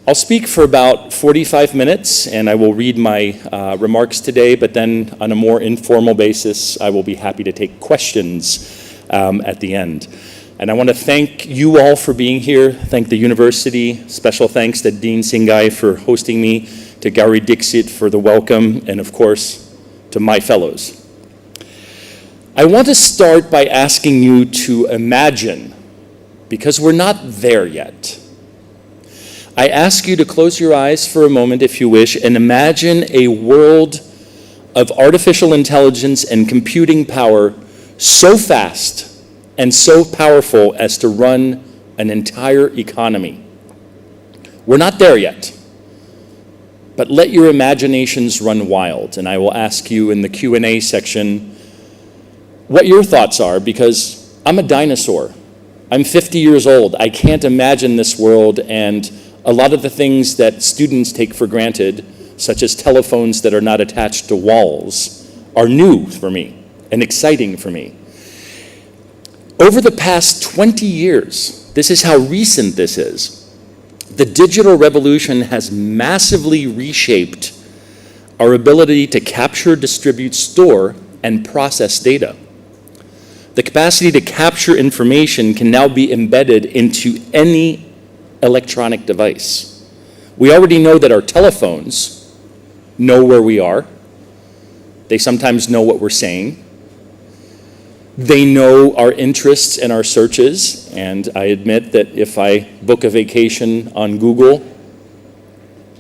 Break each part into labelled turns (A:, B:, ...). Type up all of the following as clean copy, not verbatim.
A: I'll speak for about 45 minutes, and I will read my remarks today, but then on a more informal basis, I will be happy to take questions at the end. And I want to thank you all for being here, thank the university, special thanks to Dean Singhai for hosting me, to Gauri Dixit for the welcome, and of course, to my fellows. I want to start by asking you to imagine, because we're not there yet. I ask you to close your eyes for a moment, if you wish, and imagine a world of artificial intelligence and computing power so fast and so powerful as to run an entire economy. We're not there yet, but let your imaginations run wild, and I will ask you in the Q&A section what your thoughts are, because I'm a dinosaur. I'm 50 years old. I can't imagine this world, and a lot of the things that students take for granted, such as telephones that are not attached to walls, are new for me and exciting for me. Over the past 20 years, this is how recent this is, the digital revolution has massively reshaped our ability to capture, distribute, store, and process data. The capacity to capture information can now be embedded into any electronic device. We already know that our telephones know where we are. They sometimes know what we're saying. They know our interests and our searches, and I admit that if I book a vacation on Google,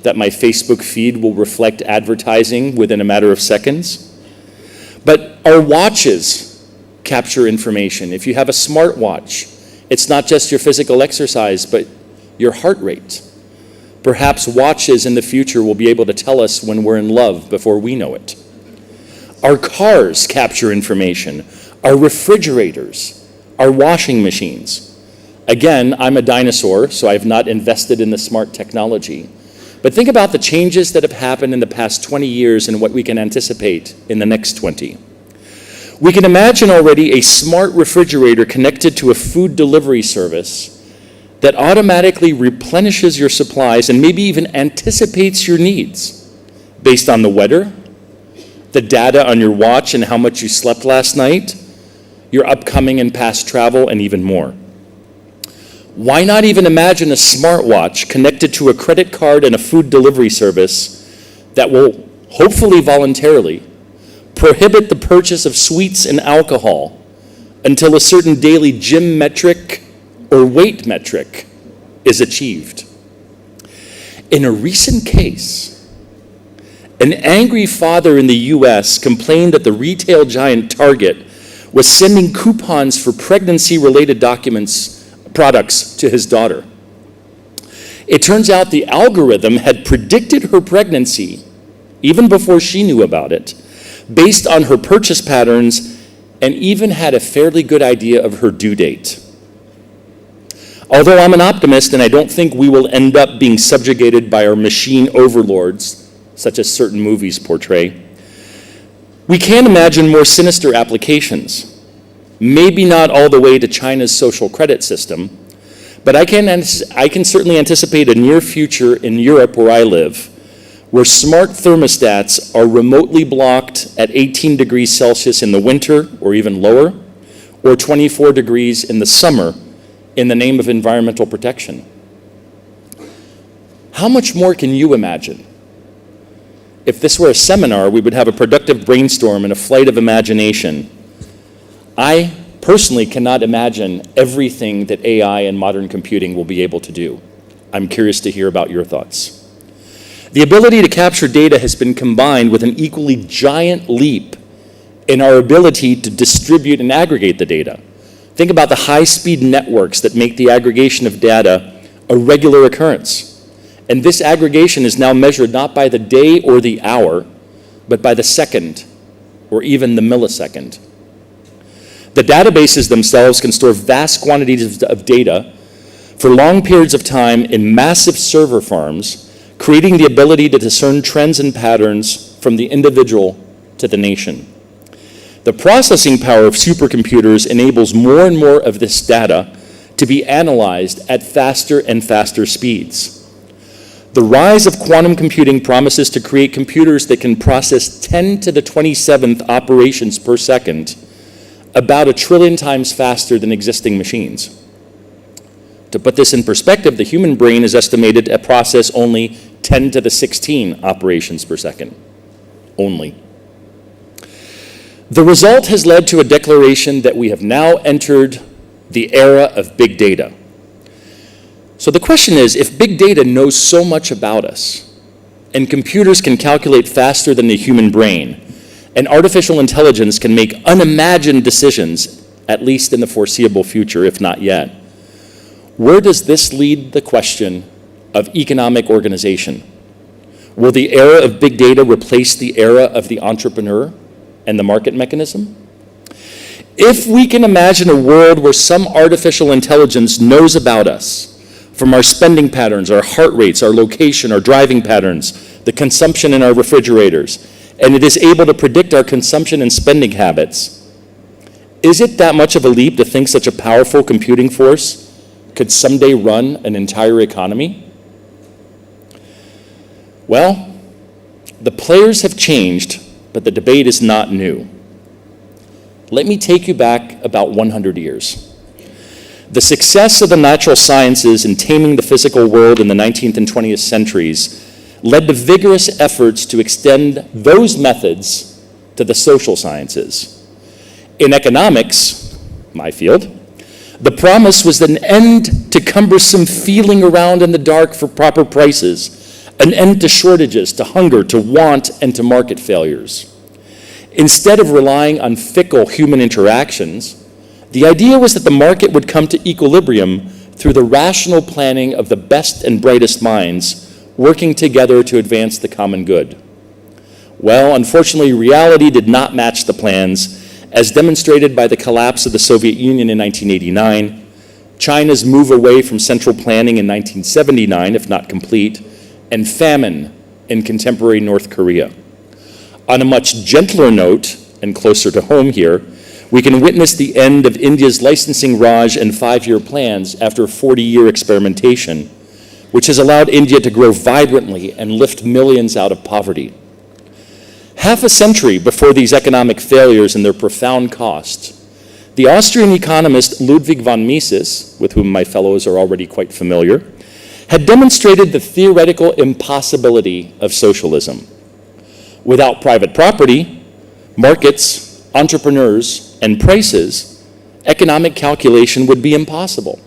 A: that my Facebook feed will reflect advertising within a matter of seconds. But our watches capture information. If you have a smartwatch, it's not just your physical exercise, but your heart rate. Perhaps watches in the future will be able to tell us when we're in love before we know it. Our cars capture information, our refrigerators, our washing machines. Again, I'm a dinosaur, so I've not invested in the smart technology. But think about the changes that have happened in the past 20 years and what we can anticipate in the next 20. We can imagine already a smart refrigerator connected to a food delivery service that automatically replenishes your supplies and maybe even anticipates your needs based on the weather, the data on your watch and how much you slept last night, your upcoming and past travel, and even more. Why not even imagine a smartwatch connected to a credit card and a food delivery service that will, hopefully voluntarily, prohibit the purchase of sweets and alcohol until a certain daily gym metric or weight metric is achieved. In a recent case, an angry father in the US complained that the retail giant Target was sending coupons for pregnancy-related products to his daughter. It turns out the algorithm had predicted her pregnancy, even before she knew about it, based on her purchase patterns, and even had a fairly good idea of her due date. Although I'm an optimist and I don't think we will end up being subjugated by our machine overlords, such as certain movies portray, we can imagine more sinister applications. Maybe not all the way to China's social credit system, but I can certainly anticipate a near future in Europe where I live, where smart thermostats are remotely blocked at 18 degrees Celsius in the winter or even lower, or 24 degrees in the summer, in the name of environmental protection. How much more can you imagine? If this were a seminar, we would have a productive brainstorm and a flight of imagination. I personally cannot imagine everything that AI and modern computing will be able to do. I'm curious to hear about your thoughts. The ability to capture data has been combined with an equally giant leap in our ability to distribute and aggregate the data. Think about the high-speed networks that make the aggregation of data a regular occurrence. And this aggregation is now measured not by the day or the hour, but by the second or even the millisecond. The databases themselves can store vast quantities of data for long periods of time in massive server farms, creating the ability to discern trends and patterns from the individual to the nation. The processing power of supercomputers enables more and more of this data to be analyzed at faster and faster speeds. The rise of quantum computing promises to create computers that can process 10 to the 27th operations per second, about 1 trillion times faster than existing machines. To put this in perspective, the human brain is estimated to process only 10 to the 16 operations per second, only. The result has led to a declaration that we have now entered the era of big data. So the question is, if big data knows so much about us, and computers can calculate faster than the human brain, and artificial intelligence can make unimagined decisions, at least in the foreseeable future, if not yet, where does this lead the question of economic organization? Will the era of big data replace the era of the entrepreneur and the market mechanism? If we can imagine a world where some artificial intelligence knows about us, from our spending patterns, our heart rates, our location, our driving patterns, the consumption in our refrigerators, and it is able to predict our consumption and spending habits, is it that much of a leap to think such a powerful computing force could someday run an entire economy? Well, the players have changed, but the debate is not new. Let me take you back about 100 years. The success of the natural sciences in taming the physical world in the 19th and 20th centuries led to vigorous efforts to extend those methods to the social sciences. In economics, my field, the promise was an end to cumbersome feeling around in the dark for proper prices, an end to shortages, to hunger, to want, and to market failures. Instead of relying on fickle human interactions, the idea was that the market would come to equilibrium through the rational planning of the best and brightest minds working together to advance the common good. Well, unfortunately, reality did not match the plans, as demonstrated by the collapse of the Soviet Union in 1989, China's move away from central planning in 1979, if not complete, and famine in contemporary North Korea. On a much gentler note, and closer to home here, we can witness the end of India's licensing raj and 5-year plans after a 40-year experimentation, which has allowed India to grow vibrantly and lift millions out of poverty. Half a century before these economic failures and their profound costs, the Austrian economist Ludwig von Mises, with whom my fellows are already quite familiar, had demonstrated the theoretical impossibility of socialism. Without private property, markets, entrepreneurs, and prices, economic calculation would be impossible.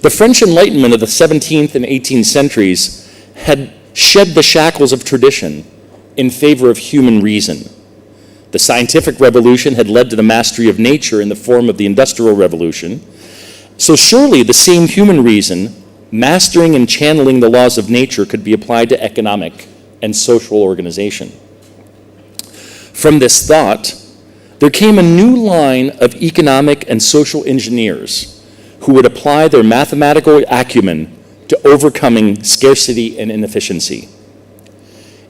A: The French Enlightenment of the 17th and 18th centuries had shed the shackles of tradition in favor of human reason. The scientific revolution had led to the mastery of nature in the form of the Industrial Revolution. So surely the same human reason, mastering and channeling the laws of nature, could be applied to economic and social organization. From this thought, there came a new line of economic and social engineers who would apply their mathematical acumen to overcoming scarcity and inefficiency.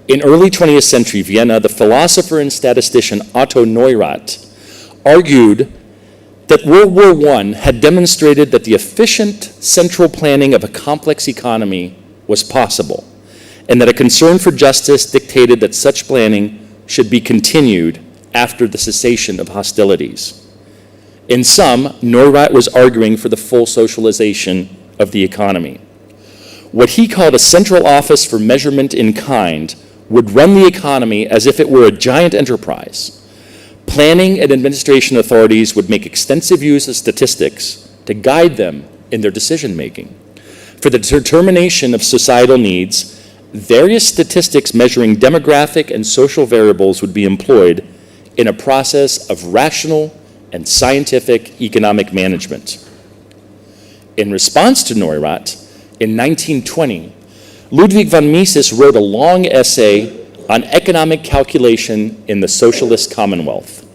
A: In early 20th century Vienna, the philosopher and statistician Otto Neurath argued that World War I had demonstrated that the efficient central planning of a complex economy was possible, and that a concern for justice dictated that such planning should be continued after the cessation of hostilities. In sum, Neurath was arguing for the full socialization of the economy. What he called a central office for measurement in kind would run the economy as if it were a giant enterprise. Planning and administration authorities would make extensive use of statistics to guide them in their decision-making. For the determination of societal needs, various statistics measuring demographic and social variables would be employed in a process of rational and scientific economic management. In response to Neurath, in 1920, Ludwig von Mises wrote a long essay on economic calculation in the socialist commonwealth.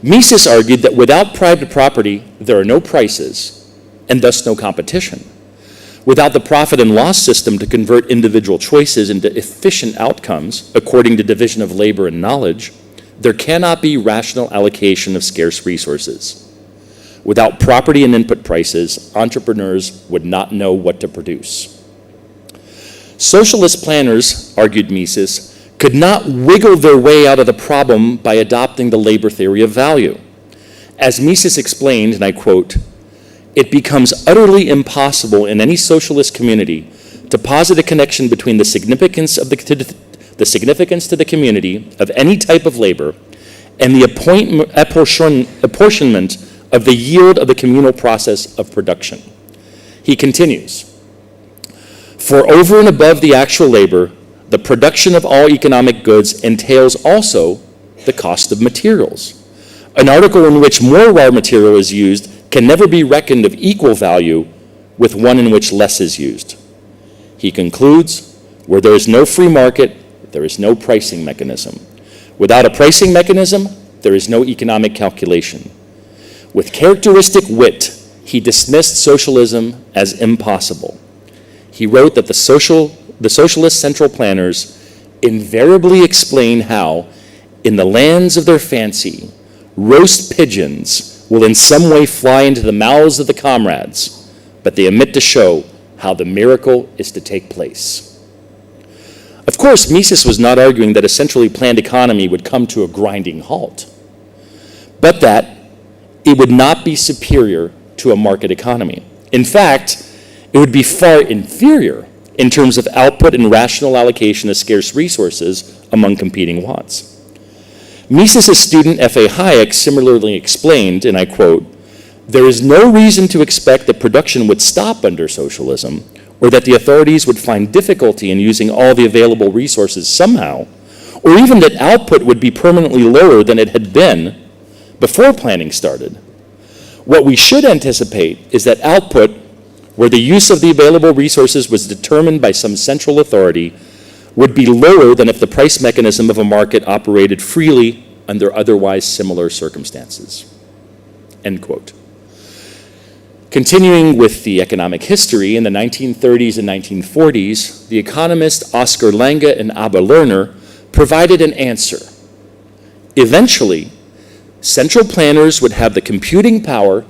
A: Mises argued that without private property, there are no prices, and thus no competition. Without the profit and loss system to convert individual choices into efficient outcomes according to division of labor and knowledge, there cannot be rational allocation of scarce resources. Without property and input prices, entrepreneurs would not know what to produce. Socialist planners, argued Mises, could not wiggle their way out of the problem by adopting the labor theory of value. As Mises explained, and I quote, "It becomes utterly impossible in any socialist community to posit a connection between the significance to the community of any type of labor and the apportionment of the yield of the communal process of production." He continues, "For over and above the actual labor, the production of all economic goods entails also the cost of materials. An article in which more raw material is used can never be reckoned of equal value with one in which less is used." He concludes, "Where there is no free market, there is no pricing mechanism. Without a pricing mechanism, there is no economic calculation." With characteristic wit, he dismissed socialism as impossible. He wrote that the socialist central planners invariably explain how, in the lands of their fancy, roast pigeons will in some way fly into the mouths of the comrades, but they omit to show how the miracle is to take place. Of course, Mises was not arguing that a centrally planned economy would come to a grinding halt, but that it would not be superior to a market economy. In fact, it would be far inferior in terms of output and rational allocation of scarce resources among competing wants. Mises' student F.A. Hayek similarly explained, and I quote, "There is no reason to expect that production would stop under socialism, or that the authorities would find difficulty in using all the available resources somehow, or even that output would be permanently lower than it had been before planning started. What we should anticipate is that output, where the use of the available resources was determined by some central authority, would be lower than if the price mechanism of a market operated freely under otherwise similar circumstances." End quote. Continuing with the economic history, in the 1930s and 1940s, the economists Oscar Lange and Abba Lerner provided an answer. Eventually, central planners would have the computing power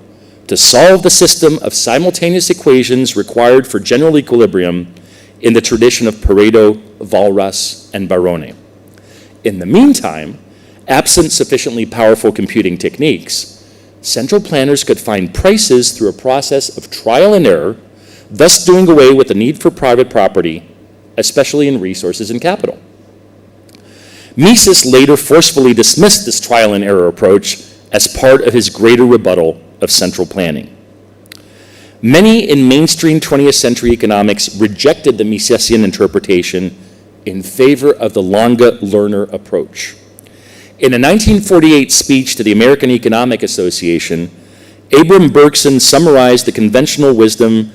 A: to solve the system of simultaneous equations required for general equilibrium in the tradition of Pareto, Walras, and Barone. In the meantime, absent sufficiently powerful computing techniques, central planners could find prices through a process of trial and error, thus doing away with the need for private property, especially in resources and capital. Mises later forcefully dismissed this trial and error approach as part of his greater rebuttal of central planning. Many in mainstream 20th century economics rejected the Misesian interpretation in favor of the Lange-Lerner approach. In a 1948 speech to the American Economic Association, Abram Bergson summarized the conventional wisdom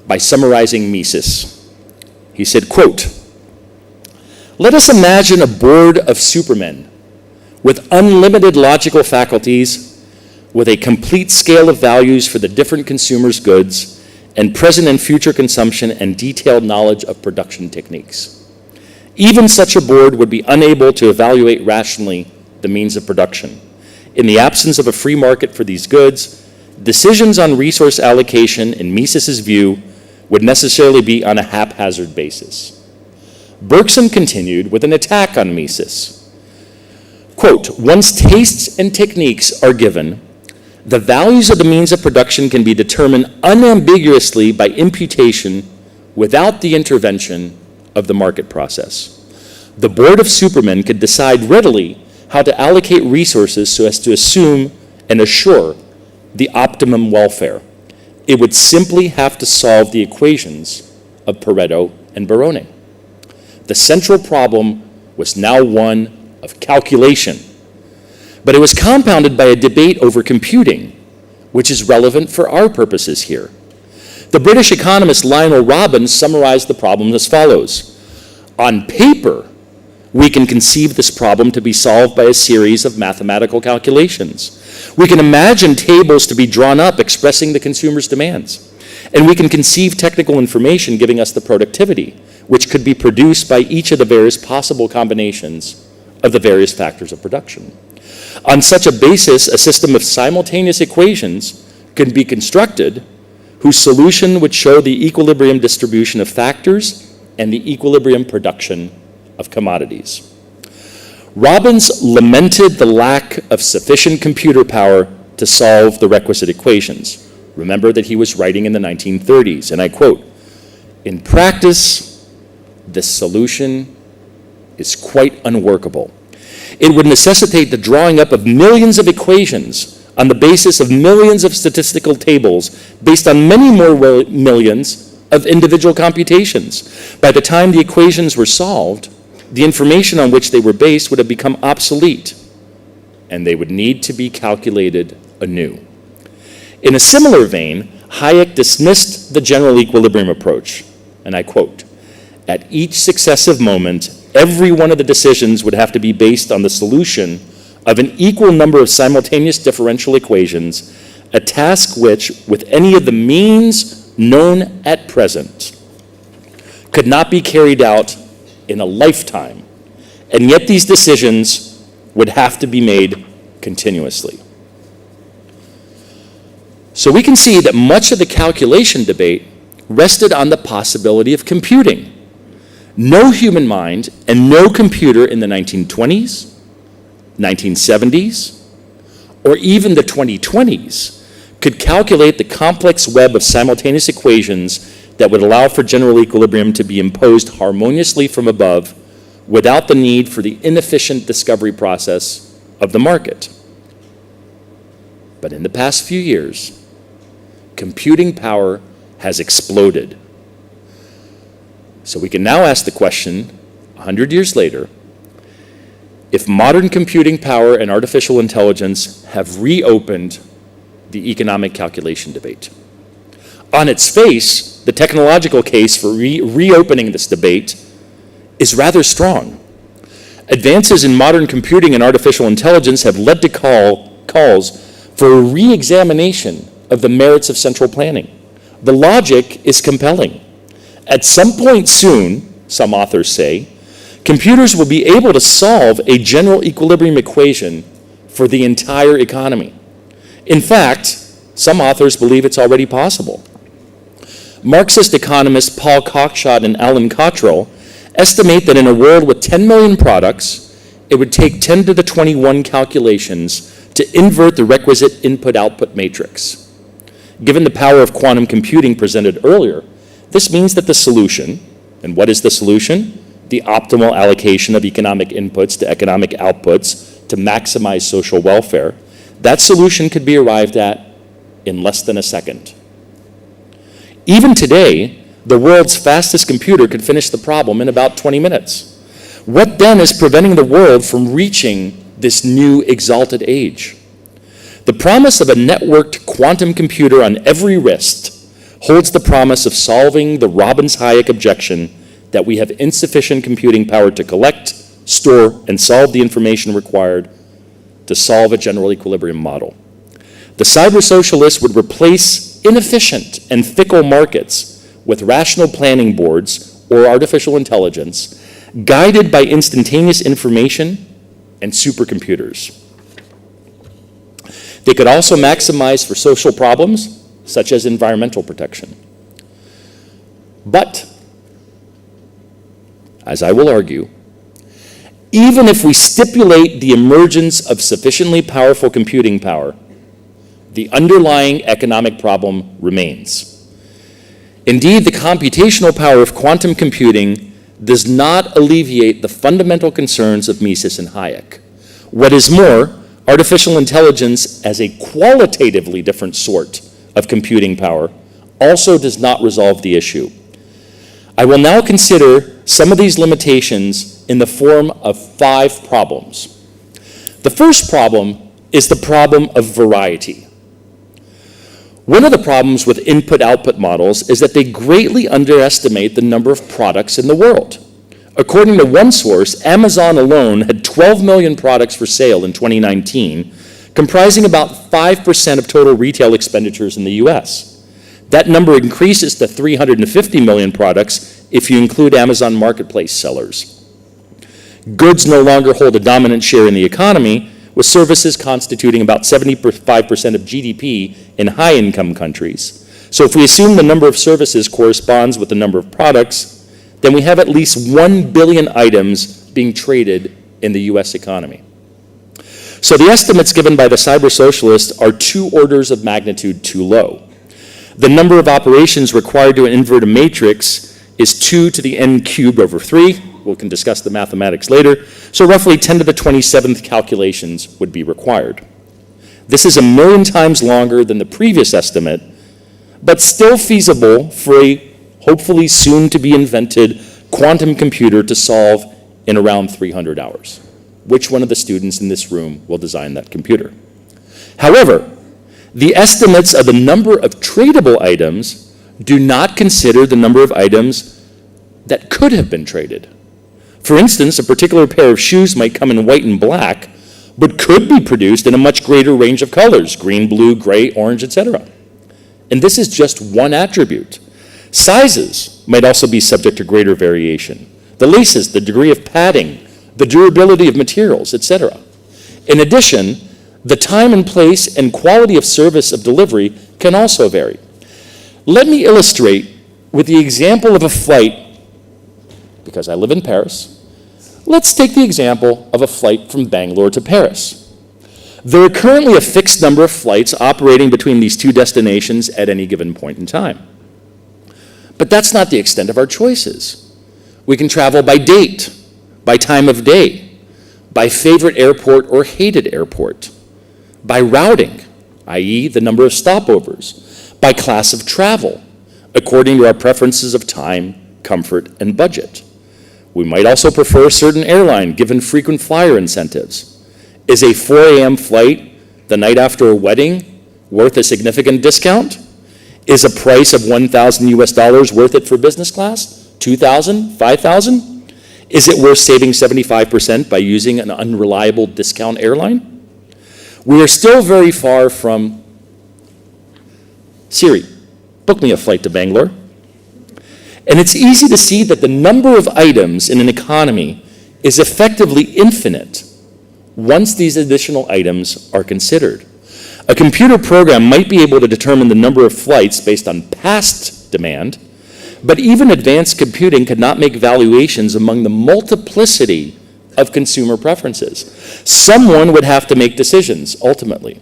A: by summarizing Mises. He said, quote, "Let us imagine a board of supermen with unlimited logical faculties, with a complete scale of values for the different consumers' goods, and present and future consumption and detailed knowledge of production techniques. Even such a board would be unable to evaluate rationally the means of production. In the absence of a free market for these goods, decisions on resource allocation, in Mises' view, would necessarily be on a haphazard basis." Bergson continued with an attack on Mises. Quote, "Once tastes and techniques are given, the values of the means of production can be determined unambiguously by imputation without the intervention of the market process. The board of supermen could decide readily how to allocate resources so as to assume and assure the optimum welfare. It would simply have to solve the equations of Pareto and Barone. The central problem was now one of calculation, but it was compounded by a debate over computing, which is relevant for our purposes here. The British economist Lionel Robbins summarized the problem as follows. On paper, we can conceive this problem to be solved by a series of mathematical calculations. We can imagine tables to be drawn up expressing the consumer's demands. And we can conceive technical information giving us the productivity, which could be produced by each of the various possible combinations of the various factors of production. On such a basis, a system of simultaneous equations can be constructed whose solution would show the equilibrium distribution of factors and the equilibrium production of commodities. Robbins lamented the lack of sufficient computer power to solve the requisite equations. Remember that he was writing in the 1930s, and I quote, "In practice, this solution is quite unworkable. It would necessitate the drawing up of millions of equations on the basis of millions of statistical tables based on many more millions of individual computations. By the time the equations were solved, the information on which they were based would have become obsolete, and they would need to be calculated anew." In a similar vein, Hayek dismissed the general equilibrium approach, and I quote, "At each successive moment, every one of the decisions would have to be based on the solution of an equal number of simultaneous differential equations, a task which, with any of the means known at present, could not be carried out in a lifetime, and yet these decisions would have to be made continuously." So we can see that much of the calculation debate rested on the possibility of computing. No human mind and no computer in the 1920s, 1970s, or even the 2020s could calculate the complex web of simultaneous equations that would allow for general equilibrium to be imposed harmoniously from above without the need for the inefficient discovery process of the market. But in the past few years, computing power has exploded. So we can now ask the question, 100 years later, if modern computing power and artificial intelligence have reopened the economic calculation debate. On its face, the technological case for reopening this debate is rather strong. Advances in modern computing and artificial intelligence have led to calls for a re-examination of the merits of central planning. The logic is compelling. At some point soon, some authors say, computers will be able to solve a general equilibrium equation for the entire economy. In fact, some authors believe it's already possible. Marxist economists Paul Kochschott and Alan Cottrell estimate that in a world with 10 million products, it would take 10 to the 21 calculations to invert the requisite input-output matrix. Given the power of quantum computing presented earlier, this means that the solution, and what is the solution? The optimal allocation of economic inputs to economic outputs to maximize social welfare, that solution could be arrived at in less than a second. Even today, the world's fastest computer could finish the problem in about 20 minutes. What then is preventing the world from reaching this new exalted age? The promise of a networked quantum computer on every wrist holds the promise of solving the Robbins-Hayek objection that we have insufficient computing power to collect, store, and solve the information required to solve a general equilibrium model. The cybersocialists would replace inefficient and fickle markets with rational planning boards or artificial intelligence guided by instantaneous information and supercomputers. They could also maximize for social problems such as environmental protection. But, as I will argue, even if we stipulate the emergence of sufficiently powerful computing power, the underlying economic problem remains. Indeed, the computational power of quantum computing does not alleviate the fundamental concerns of Mises and Hayek. What is more, artificial intelligence as a qualitatively different sort of computing power also does not resolve the issue. I will now consider some of these limitations in the form of 5 problems. The first problem is the problem of variety. One of the problems with input-output models is that they greatly underestimate the number of products in the world. According to one source, Amazon alone had 12 million products for sale in 2019, comprising about 5% of total retail expenditures in the US. That number increases to 350 million products if you include Amazon Marketplace sellers. Goods no longer hold a dominant share in the economy, with services constituting about 75% of GDP in high-income countries. So if we assume the number of services corresponds with the number of products, then we have at least 1 billion items being traded in the US economy. So the estimates given by the cyber-socialists are 2 orders of magnitude too low. The number of operations required to invert a matrix is 2 to the n cubed over 3. We can discuss the mathematics later. So roughly 10 to the 27th calculations would be required. This is 1 million times longer than the previous estimate, but still feasible for a hopefully soon to be invented quantum computer to solve in around 300 hours. Which one of the students in this room will design that computer? However, the estimates of the number of tradable items do not consider the number of items that could have been traded. For instance, a particular pair of shoes might come in white and black, but could be produced in a much greater range of colors, green, blue, gray, orange, etc. And this is just one attribute. Sizes might also be subject to greater variation. The laces, the degree of padding, the durability of materials, etc. In addition, the time and place and quality of service of delivery can also vary. Let me illustrate with the example of a flight, because I live in Paris. Let's take the example of a flight from Bangalore to Paris. There are currently a fixed number of flights operating between these 2 destinations at any given point in time. But that's not the extent of our choices. We can travel by date, by time of day, by favorite airport or hated airport, by routing, i.e. the number of stopovers, by class of travel, according to our preferences of time, comfort, and budget. We might also prefer a certain airline given frequent flyer incentives. Is a 4 a.m. flight the night after a wedding worth a significant discount? Is a price of $1,000 worth it for business class? $2,000? $5,000? Is it worth saving 75% by using an unreliable discount airline? We are still very far from Siri, book me a flight to Bangalore. And it's easy to see that the number of items in an economy is effectively infinite once these additional items are considered. A computer program might be able to determine the number of flights based on past demand, but even advanced computing could not make valuations among the multiplicity of consumer preferences. Someone would have to make decisions, ultimately.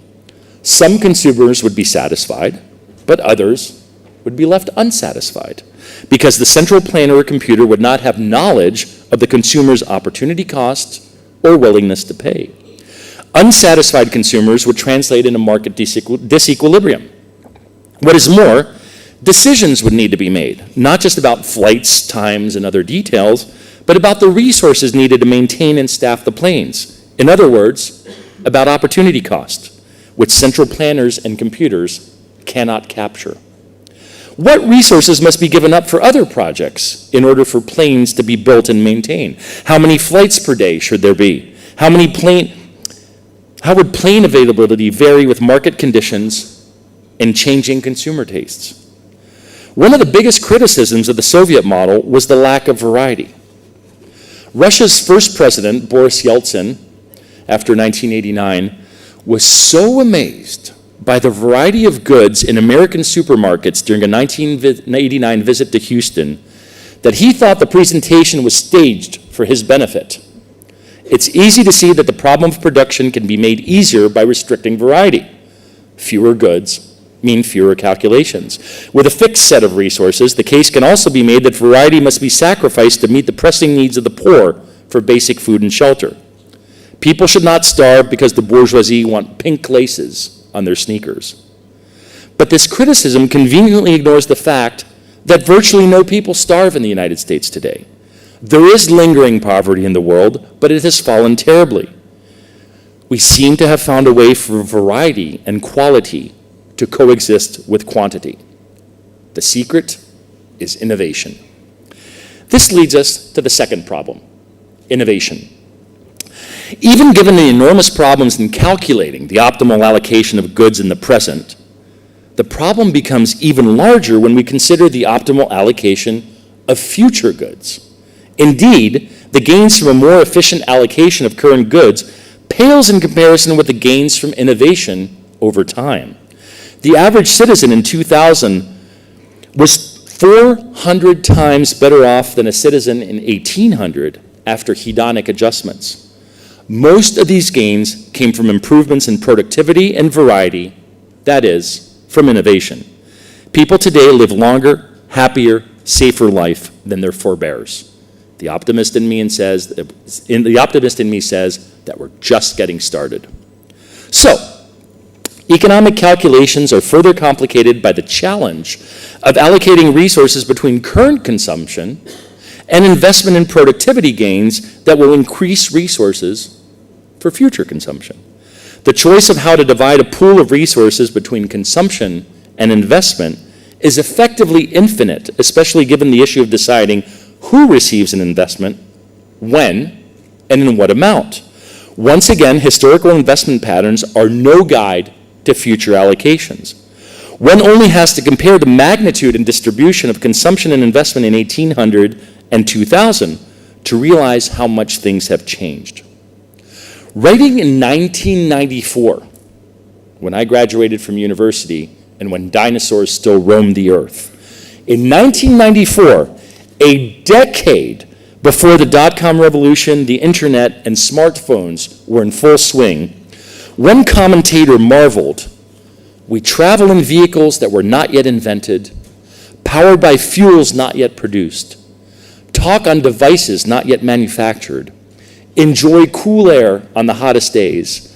A: Some consumers would be satisfied, but others would be left unsatisfied, because the central planner or computer would not have knowledge of the consumer's opportunity cost or willingness to pay. Unsatisfied consumers would translate into market disequilibrium. What is more, decisions would need to be made, not just about flights, times, and other details, but about the resources needed to maintain and staff the planes. In other words, about opportunity cost, which central planners and computers cannot capture. What resources must be given up for other projects in order for planes to be built and maintained? How many flights per day should there be? How would plane availability vary with market conditions and changing consumer tastes? One of the biggest criticisms of the Soviet model was the lack of variety. Russia's first president, Boris Yeltsin, after 1989, was so amazed by the variety of goods in American supermarkets during a 1989 visit to Houston that he thought the presentation was staged for his benefit. It's easy to see that the problem of production can be made easier by restricting variety. Fewer goods mean fewer calculations. With a fixed set of resources, the case can also be made that variety must be sacrificed to meet the pressing needs of the poor for basic food and shelter. People should not starve because the bourgeoisie want pink laces on their sneakers. But this criticism conveniently ignores the fact that virtually no people starve in the United States today. There is lingering poverty in the world, but it has fallen terribly. We seem to have found a way for variety and quality to coexist with quantity. The secret is innovation. This leads us to the second problem, innovation. Even given the enormous problems in calculating the optimal allocation of goods in the present, the problem becomes even larger when we consider the optimal allocation of future goods. Indeed, the gains from a more efficient allocation of current goods pales in comparison with the gains from innovation over time. The average citizen in 2000 was 400 times better off than a citizen in 1800 after hedonic adjustments. Most of these gains came from improvements in productivity and variety, that is, from innovation. People today live longer, happier, safer life than their forebears. The optimist in me says that we're just getting started. So, economic calculations are further complicated by the challenge of allocating resources between current consumption and investment in productivity gains that will increase resources for future consumption. The choice of how to divide a pool of resources between consumption and investment is effectively infinite, especially given the issue of deciding who receives an investment, when, and in what amount. Once again, historical investment patterns are no guide to future allocations. One only has to compare the magnitude and distribution of consumption and investment in 1800 and 2000 to realize how much things have changed. Writing in 1994, when I graduated from university and when dinosaurs still roamed the earth, in 1994, a decade before the dot-com revolution, the internet, and smartphones were in full swing, one commentator marveled, "We travel in vehicles that were not yet invented, powered by fuels not yet produced, talk on devices not yet manufactured, enjoy cool air on the hottest days,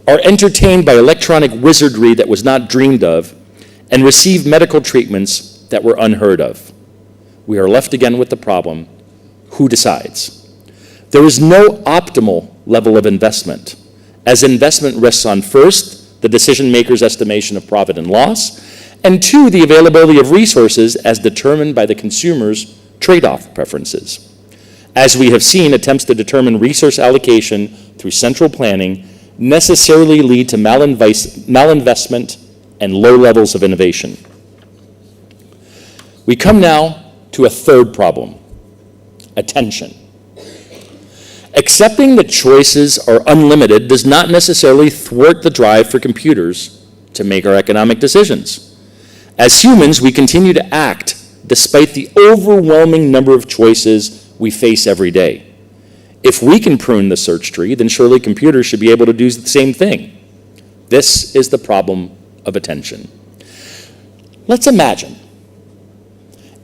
A: are entertained by electronic wizardry that was not dreamed of, and receive medical treatments that were unheard of." We are left again with the problem, who decides? There is no optimal level of investment, as investment rests on first, the decision maker's estimation of profit and loss, and two, the availability of resources as determined by the consumer's trade-off preferences. As we have seen, attempts to determine resource allocation through central planning necessarily lead to malinvestment and low levels of innovation. We come now to a third problem, attention. Accepting that choices are unlimited does not necessarily thwart the drive for computers to make our economic decisions. As humans, we continue to act despite the overwhelming number of choices we face every day. If we can prune the search tree, then surely computers should be able to do the same thing. This is the problem of attention. Let's imagine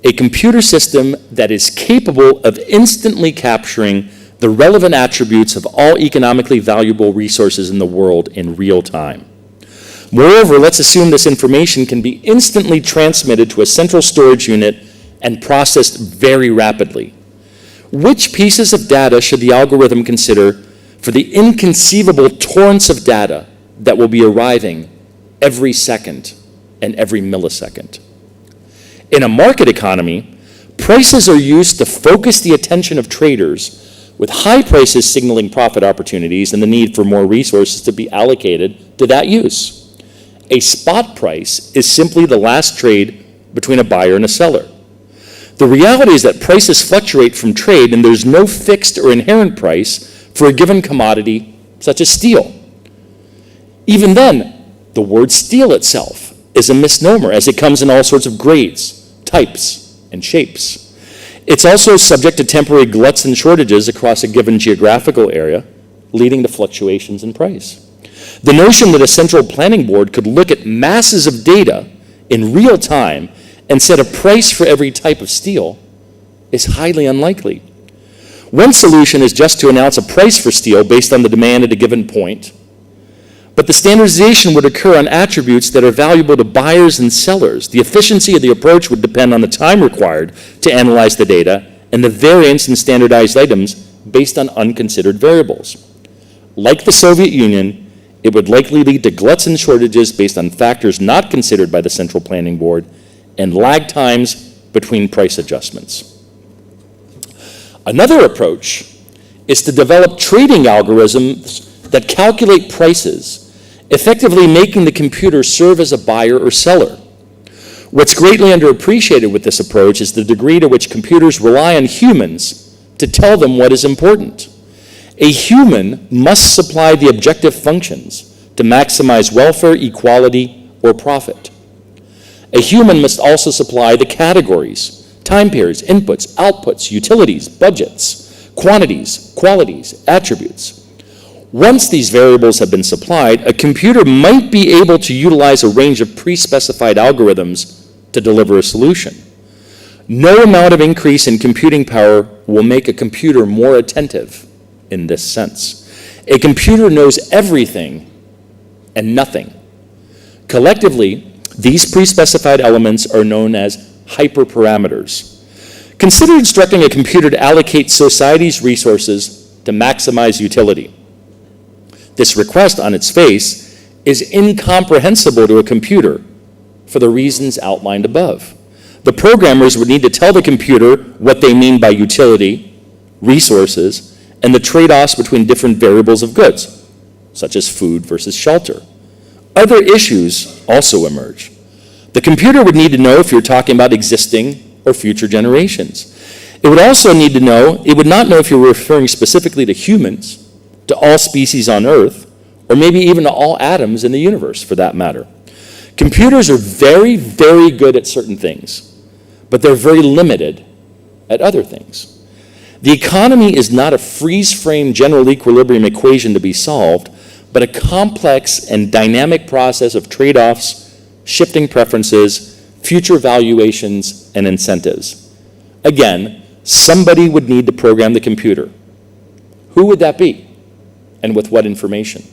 A: a computer system that is capable of instantly capturing the relevant attributes of all economically valuable resources in the world in real time. Moreover, let's assume this information can be instantly transmitted to a central storage unit and processed very rapidly. Which pieces of data should the algorithm consider for the inconceivable torrents of data that will be arriving every second and every millisecond? In a market economy, prices are used to focus the attention of traders, with high prices signaling profit opportunities and the need for more resources to be allocated to that use. A spot price is simply the last trade between a buyer and a seller. The reality is that prices fluctuate from trade, and there's no fixed or inherent price for a given commodity, such as steel. Even then, the word steel itself is a misnomer, as it comes in all sorts of grades, types, and shapes. It's also subject to temporary gluts and shortages across a given geographical area, leading to fluctuations in price. The notion that a central planning board could look at masses of data in real time and set a price for every type of steel is highly unlikely. One solution is just to announce a price for steel based on the demand at a given point, but the standardization would occur on attributes that are valuable to buyers and sellers. The efficiency of the approach would depend on the time required to analyze the data and the variance in standardized items based on unconsidered variables. Like the Soviet Union, it would likely lead to gluts and shortages based on factors not considered by the Central Planning Board and lag times between price adjustments. Another approach is to develop trading algorithms that calculate prices, effectively making the computer serve as a buyer or seller. What's greatly underappreciated with this approach is the degree to which computers rely on humans to tell them what is important. A human must supply the objective functions to maximize welfare, equality, or profit. A human must also supply the categories time periods, inputs, outputs, utilities, budgets, quantities, qualities, attributes. Once these variables have been supplied, a computer might be able to utilize a range of pre-specified algorithms to deliver a solution. No amount of increase in computing power will make a computer more attentive in this sense. A computer knows everything and nothing. Collectively, these pre-specified elements are known as hyperparameters. Consider instructing a computer to allocate society's resources to maximize utility. This request on its face is incomprehensible to a computer for the reasons outlined above. The programmers would need to tell the computer what they mean by utility, resources, and the trade-offs between different variables of goods, such as food versus shelter. Other issues also emerge. The computer would need to know if you're talking about existing or future generations. It would also need to know, it would not know if you're referring specifically to humans, to all species on Earth, or maybe even to all atoms in the universe for that matter. Computers are very, very good at certain things, but they're very limited at other things. The economy is not a freeze-frame general equilibrium equation to be solved, but a complex and dynamic process of trade-offs, shifting preferences, future valuations, and incentives. Again, somebody would need to program the computer. Who would that be? And with what information?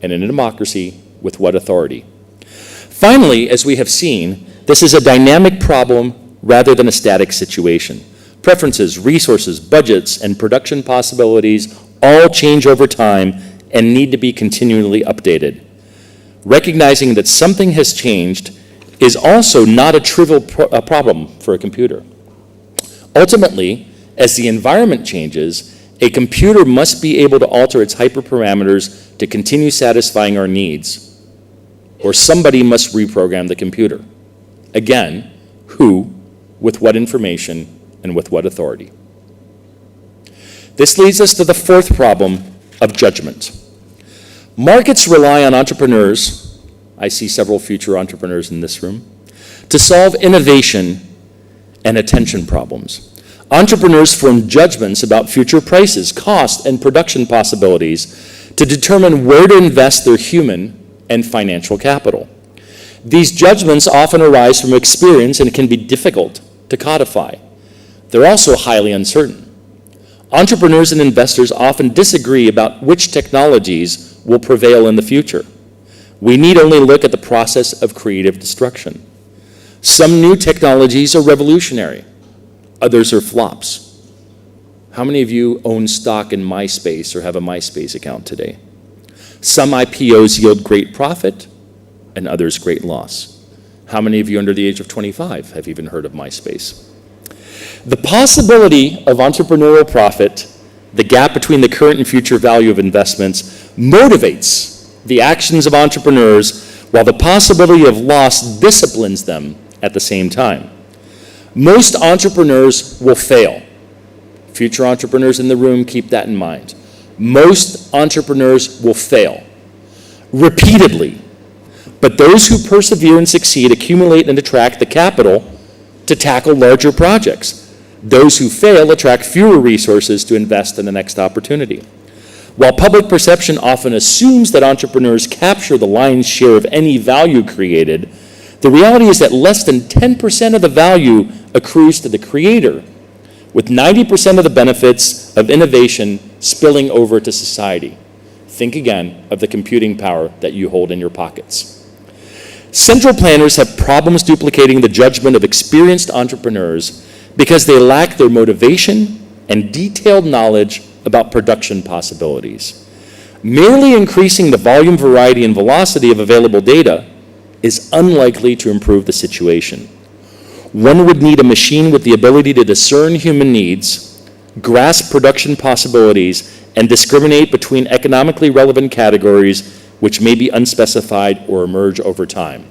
A: And in a democracy, with what authority? Finally, as we have seen, this is a dynamic problem rather than a static situation. Preferences, resources, budgets, and production possibilities all change over time and need to be continually updated. Recognizing that something has changed is also not a trivial problem for a computer. Ultimately, as the environment changes, a computer must be able to alter its hyperparameters to continue satisfying our needs, or somebody must reprogram the computer. Again, who, with what information, and with what authority? This leads us to the fourth problem of judgment. Markets rely on entrepreneurs, I see several future entrepreneurs in this room, to solve innovation and attention problems. Entrepreneurs form judgments about future prices, cost, and production possibilities to determine where to invest their human and financial capital. These judgments often arise from experience and can be difficult to codify. They're also highly uncertain. Entrepreneurs and investors often disagree about which technologies will prevail in the future. We need only look at the process of creative destruction. Some new technologies are revolutionary. Others are flops. How many of you own stock in MySpace or have a MySpace account today? Some IPOs yield great profit and others great loss. How many of you under the age of 25 have even heard of MySpace? The possibility of entrepreneurial profit, the gap between the current and future value of investments, motivates the actions of entrepreneurs, while the possibility of loss disciplines them at the same time. Most entrepreneurs will fail. Future entrepreneurs in the room, keep that in mind. Most entrepreneurs will fail repeatedly, but those who persevere and succeed accumulate and attract the capital to tackle larger projects. Those who fail attract fewer resources to invest in the next opportunity. While public perception often assumes that entrepreneurs capture the lion's share of any value created, the reality is that less than 10% of the value accrues to the creator, with 90% of the benefits of innovation spilling over to society. Think again of the computing power that you hold in your pockets. Central planners have problems duplicating the judgment of experienced entrepreneurs because they lack their motivation and detailed knowledge about production possibilities. Merely increasing the volume, variety, and velocity of available data is unlikely to improve the situation. One would need a machine with the ability to discern human needs, grasp production possibilities, and discriminate between economically relevant categories which may be unspecified or emerge over time.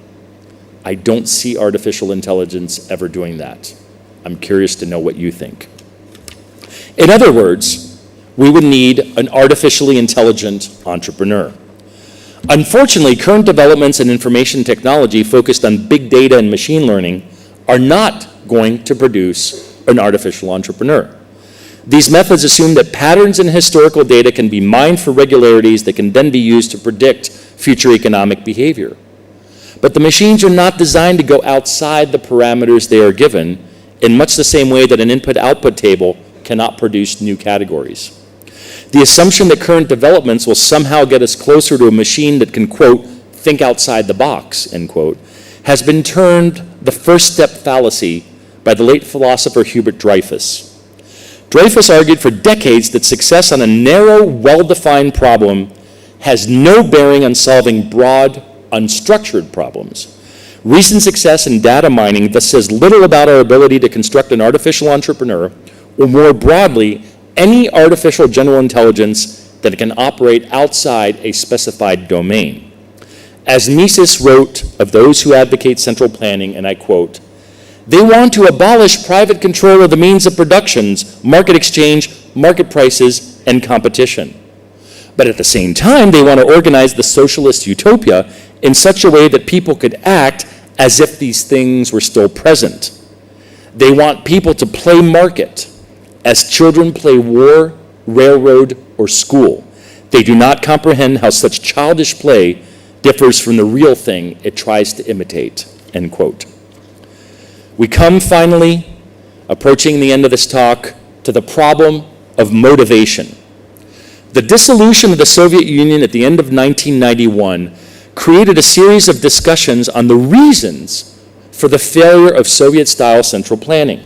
A: I don't see artificial intelligence ever doing that. I'm curious to know what you think. In other words, we would need an artificially intelligent entrepreneur. Unfortunately, current developments in information technology focused on big data and machine learning are not going to produce an artificial entrepreneur. These methods assume that patterns in historical data can be mined for regularities that can then be used to predict future economic behavior. But the machines are not designed to go outside the parameters they are given, in much the same way that an input-output table cannot produce new categories. The assumption that current developments will somehow get us closer to a machine that can, quote, think outside the box, end quote, has been termed the first step fallacy by the late philosopher Hubert Dreyfus. Dreyfus argued for decades that success on a narrow, well-defined problem has no bearing on solving broad, unstructured problems. Recent success in data mining thus says little about our ability to construct an artificial entrepreneur, or more broadly, any artificial general intelligence that can operate outside a specified domain. As Mises wrote of those who advocate central planning, and I quote, "They want to abolish private control of the means of productions, market exchange, market prices, and competition. But at the same time, they want to organize the socialist utopia in such a way that people could act as if these things were still present. They want people to play market as children play war, railroad, or school. They do not comprehend how such childish play differs from the real thing it tries to imitate," end quote. We come finally, approaching the end of this talk, to the problem of motivation. The dissolution of the Soviet Union at the end of 1991 created a series of discussions on the reasons for the failure of Soviet-style central planning.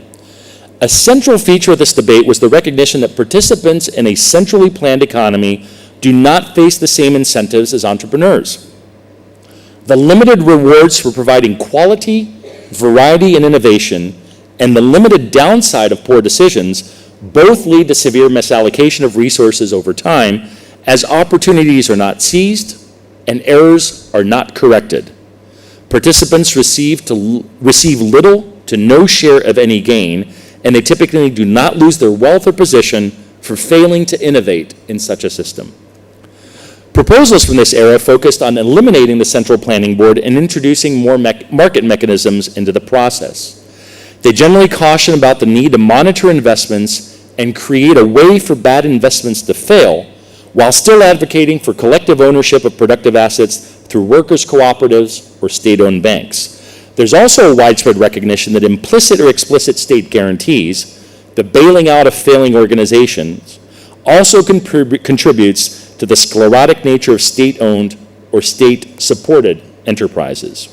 A: A central feature of this debate was the recognition that participants in a centrally planned economy do not face the same incentives as entrepreneurs. The limited rewards for providing quality, variety, and innovation, and the limited downside of poor decisions both lead to severe misallocation of resources over time as opportunities are not seized and errors are not corrected. Participants receive little to no share of any gain, and they typically do not lose their wealth or position for failing to innovate in such a system. Proposals from this era focused on eliminating the central planning board and introducing more market mechanisms into the process. They generally caution about the need to monitor investments and create a way for bad investments to fail, while still advocating for collective ownership of productive assets through workers' cooperatives or state-owned banks. There's also a widespread recognition that implicit or explicit state guarantees, the bailing out of failing organizations, also contributes to the sclerotic nature of state-owned or state-supported enterprises.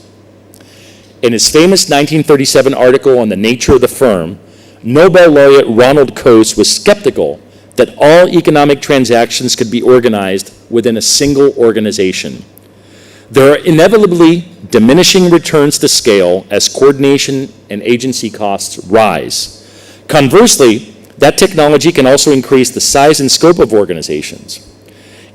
A: In his famous 1937 article on the nature of the firm, Nobel laureate Ronald Coase was skeptical that all economic transactions could be organized within a single organization. There are inevitably diminishing returns to scale as coordination and agency costs rise. Conversely, that technology can also increase the size and scope of organizations.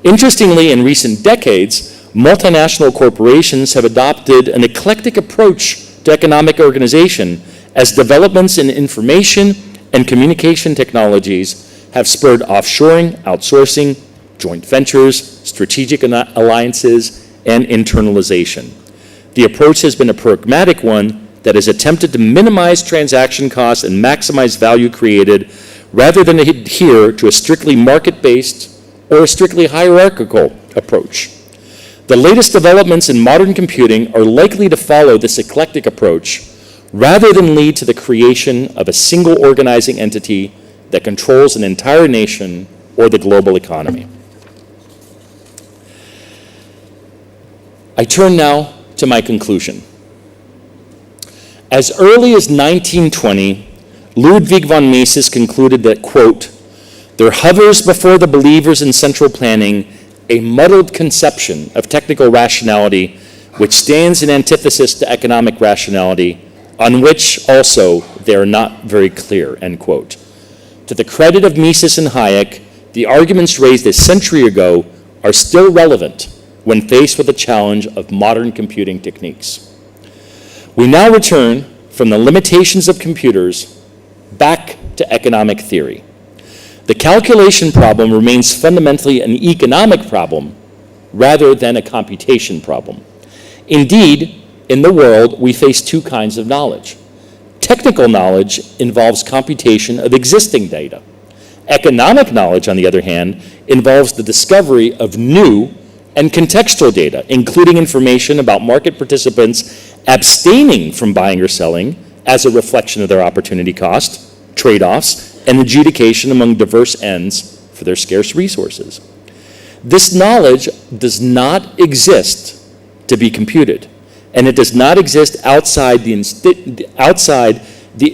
A: Interestingly, in recent decades, multinational corporations have adopted an eclectic approach to economic organization as developments in information and communication technologies have spurred offshoring, outsourcing, joint ventures, strategic alliances, and internalization. The approach has been a pragmatic one that has attempted to minimize transaction costs and maximize value created rather than adhere to a strictly market-based or a strictly hierarchical approach. The latest developments in modern computing are likely to follow this eclectic approach rather than lead to the creation of a single organizing entity that controls an entire nation or the global economy. I turn now to my conclusion. As early as 1920, Ludwig von Mises concluded that, quote, "There hovers before the believers in central planning a muddled conception of technical rationality which stands in antithesis to economic rationality, on which also they are not very clear," end quote. To the credit of Mises and Hayek, the arguments raised a century ago are still relevant when faced with the challenge of modern computing techniques. We now return from the limitations of computers back to economic theory. The calculation problem remains fundamentally an economic problem rather than a computation problem. Indeed, in the world, we face two kinds of knowledge: Technical knowledge involves computation of existing data. Economic knowledge, on the other hand, involves the discovery of new and contextual data, including information about market participants abstaining from buying or selling as a reflection of their opportunity cost, trade-offs, and adjudication among diverse ends for their scarce resources. This knowledge does not exist to be computed, and it does not exist outside the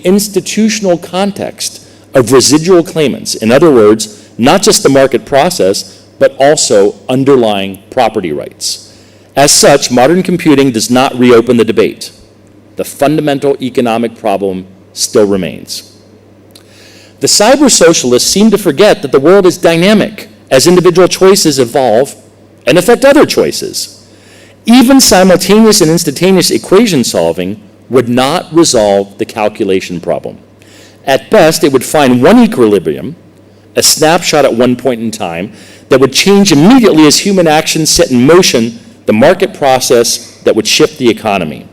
A: institutional context of residual claimants. In other words, not just the market process, but also underlying property rights. As such, modern computing does not reopen the debate. The fundamental economic problem still remains. The cyber-socialists seem to forget that the world is dynamic as individual choices evolve and affect other choices. Even simultaneous and instantaneous equation solving would not resolve the calculation problem. At best, it would find one equilibrium, a snapshot at one point in time, that would change immediately as human actions set in motion the market process that would shift the economy.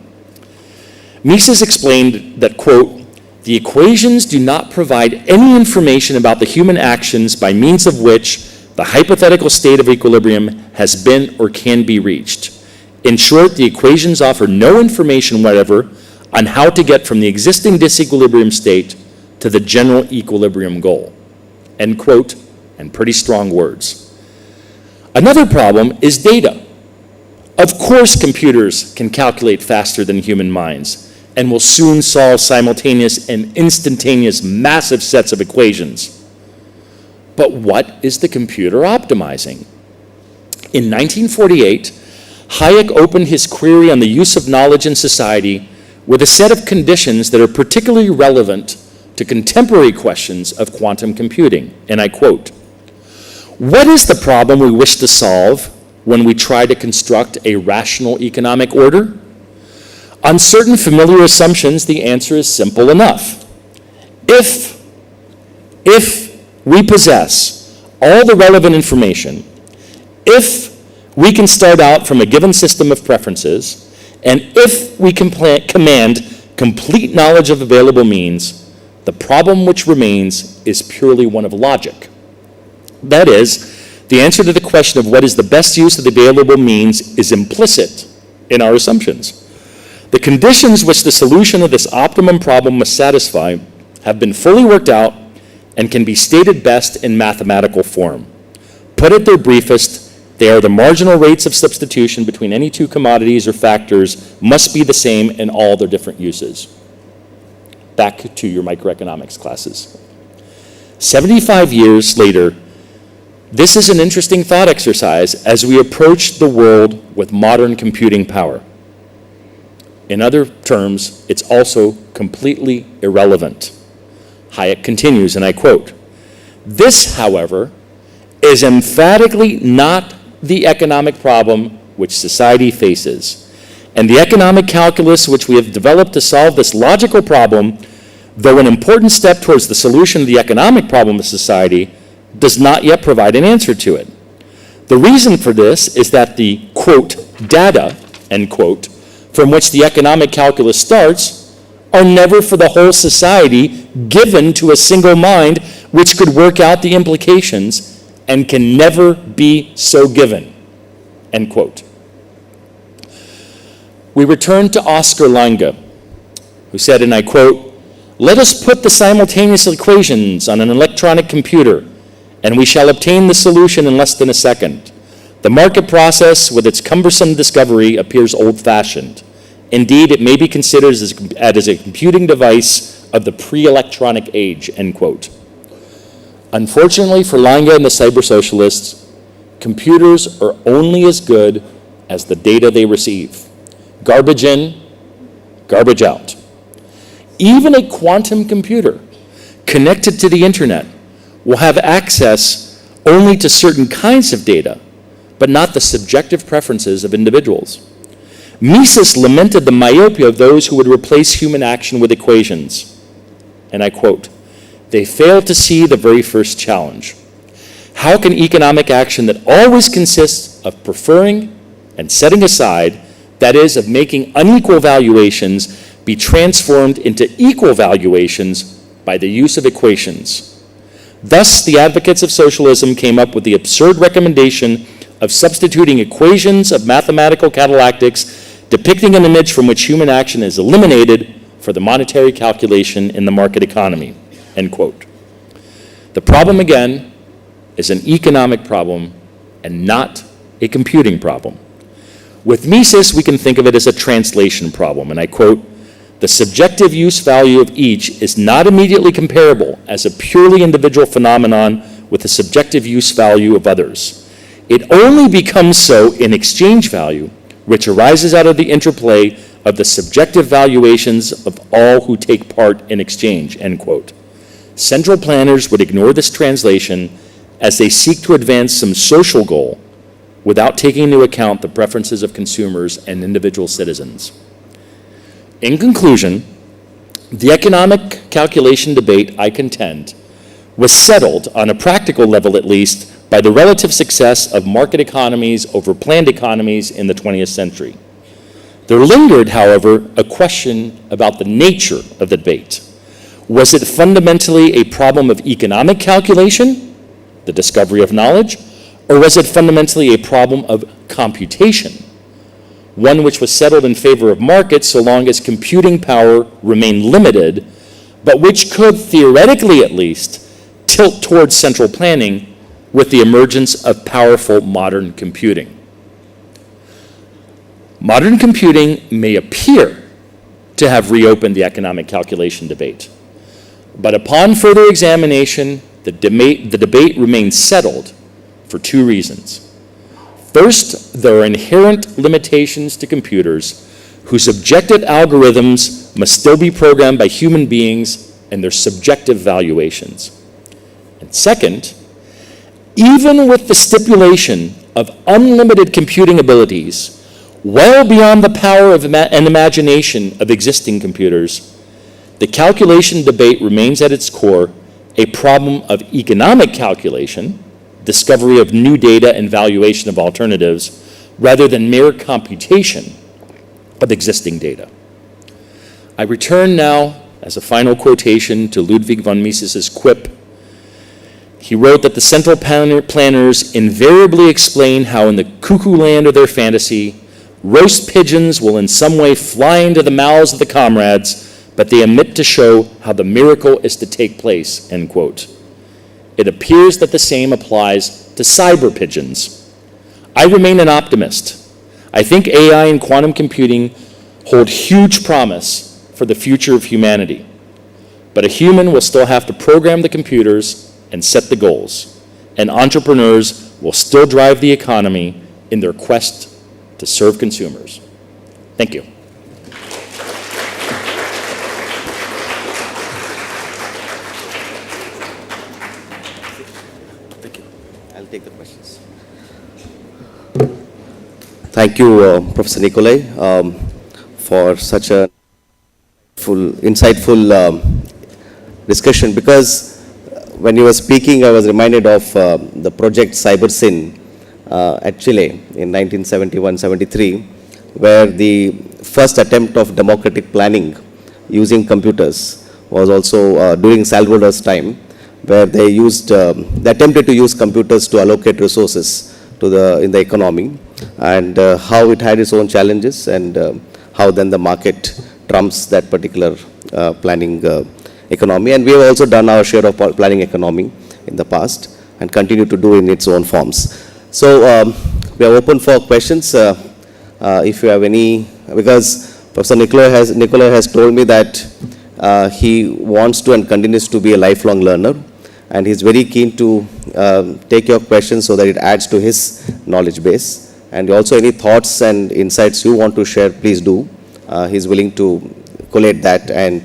A: Mises explained that, quote, "The equations do not provide any information about the human actions by means of which the hypothetical state of equilibrium has been or can be reached. In short, the equations offer no information whatever on how to get from the existing disequilibrium state to the general equilibrium goal." End quote, and pretty strong words. Another problem is data. Of course, computers can calculate faster than human minds and will soon solve simultaneous and instantaneous massive sets of equations. But what is the computer optimizing? In 1948, Hayek opened his query on the use of knowledge in society with a set of conditions that are particularly relevant to contemporary questions of quantum computing, and I quote, "What is the problem we wish to solve when we try to construct a rational economic order? On certain familiar assumptions, the answer is simple enough. If we possess all the relevant information, if we can start out from a given system of preferences, and if we can command complete knowledge of available means, the problem which remains is purely one of logic. That is, the answer to the question of what is the best use of the available means is implicit in our assumptions. The conditions which the solution of this optimum problem must satisfy have been fully worked out and can be stated best in mathematical form. Put at their briefest, they are the marginal rates of substitution between any two commodities or factors must be the same in all their different uses." Back to your microeconomics classes. 75 years later, this is an interesting thought exercise as we approach the world with modern computing power. In other terms, it's also completely irrelevant. Hayek continues, and I quote, "This, however, is emphatically not the economic problem which society faces, and the economic calculus which we have developed to solve this logical problem, though an important step towards the solution of the economic problem of society, does not yet provide an answer to it. The reason for this is that the, quote, data, end quote, from which the economic calculus starts are never for the whole society given to a single mind which could work out the implications and can never be so given," end quote. We return to Oscar Lange, who said, and I quote, "Let us put the simultaneous equations on an electronic computer, and we shall obtain the solution in less than a second. The market process, with its cumbersome discovery, appears old-fashioned. Indeed, it may be considered as a computing device of the pre-electronic age," end quote. Unfortunately for Lange and the cyber-socialists, computers are only as good as the data they receive. Garbage in, garbage out. Even a quantum computer connected to the internet will have access only to certain kinds of data, but not the subjective preferences of individuals. Mises lamented the myopia of those who would replace human action with equations. And I quote, "They fail to see the very first challenge. How can economic action that always consists of preferring and setting aside, that is, of making unequal valuations, be transformed into equal valuations by the use of equations. Thus, the advocates of socialism came up with the absurd recommendation of substituting equations of mathematical catalactics depicting an image from which human action is eliminated for the monetary calculation in the market economy, end quote. The problem, again, is an economic problem and not a computing problem. With Mises, we can think of it as a translation problem, and I quote, "The subjective use value of each is not immediately comparable as a purely individual phenomenon with the subjective use value of others. It only becomes so in exchange value, which arises out of the interplay of the subjective valuations of all who take part in exchange," end quote. Central planners would ignore this translation as they seek to advance some social goal without taking into account the preferences of consumers and individual citizens. In conclusion, the economic calculation debate, I contend, was settled, on a practical level at least, by the relative success of market economies over planned economies in the 20th century. There lingered, however, a question about the nature of the debate. Was it fundamentally a problem of economic calculation, the discovery of knowledge, or was it fundamentally a problem of computation, one which was settled in favor of markets so long as computing power remained limited, but which could, theoretically at least, tilt towards central planning with the emergence of powerful modern computing? Modern computing may appear to have reopened the economic calculation debate, but upon further examination, the debate remains settled for two reasons. First, there are inherent limitations to computers whose objective algorithms must still be programmed by human beings and their subjective valuations. And second, even with the stipulation of unlimited computing abilities, well beyond the power of and imagination of existing computers, the calculation debate remains at its core a problem of economic calculation, discovery of new data and valuation of alternatives, rather than mere computation of existing data. I return now, as a final quotation, to Ludwig von Mises's quip. He wrote that the central planners invariably explain how in the cuckoo land of their fantasy, roast pigeons will in some way fly into the mouths of the comrades, but they omit to show how the miracle is to take place, end quote. It appears that the same applies to cyber pigeons. I remain an optimist. I think AI and quantum computing hold huge promise for the future of humanity. But a human will still have to program the computers and set the goals, and entrepreneurs will still drive the economy in their quest to serve consumers. Thank you.
B: I'll take the questions. Thank you, Professor Nikolai, for such a insightful discussion, because when you were speaking, I was reminded of the project Cybersyn at Chile in 1971-73, where the first attempt of democratic planning using computers was also during Salvador's time, where they attempted to use computers to allocate resources in the economy, and how it had its own challenges, and how then the market trumps that particular planning economy. And we have also done our share of planning economy in the past and continue to do in its own forms. So we are open for questions. If you have any, because Professor Nikolai has told me that he wants to and continues to be a lifelong learner, and he's very keen to take your questions so that it adds to his knowledge base. And also any thoughts and insights you want to share, please do. He's willing to collate that and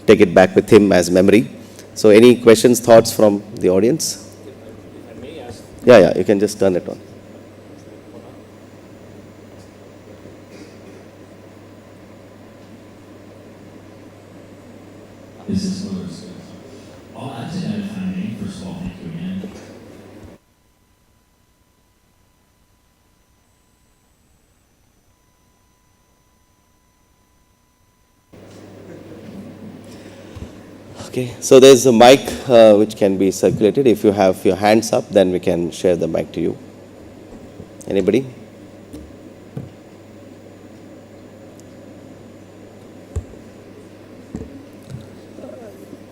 B: take it back with him as memory. So any questions, thoughts from the audience?
A: If I may ask.
B: Yeah, you can just turn it on.
C: This is Lewis. I'll add to that if I may. First of all, thank you again.
B: Okay, so there's a mic which can be circulated. If you have your hands up, then we can share the mic to you. Anybody?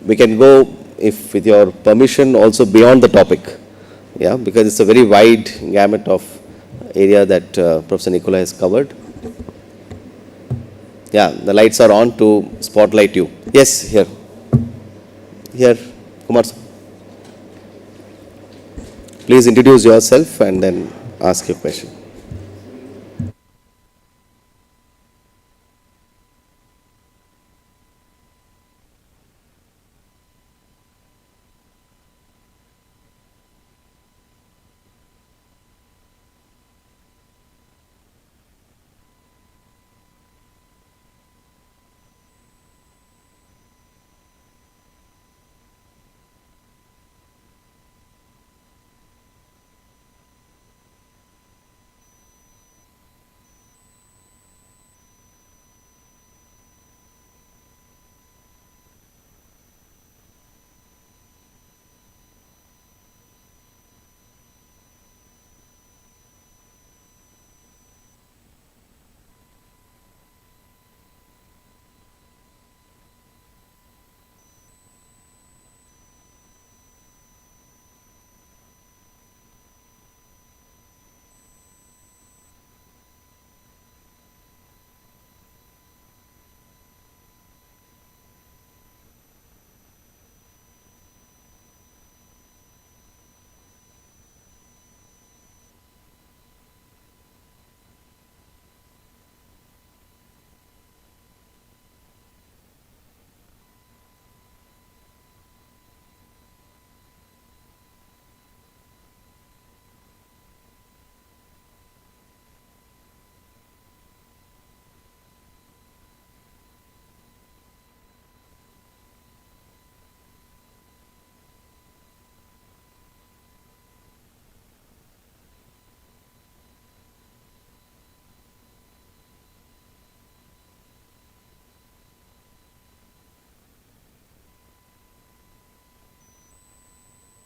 B: We can go, if with your permission, also beyond the topic. Yeah, because it's a very wide gamut of area that Professor Nikolai has covered. Yeah, the lights are on to spotlight you. Yes, here. Here, Kumar. Please introduce yourself and then ask your question.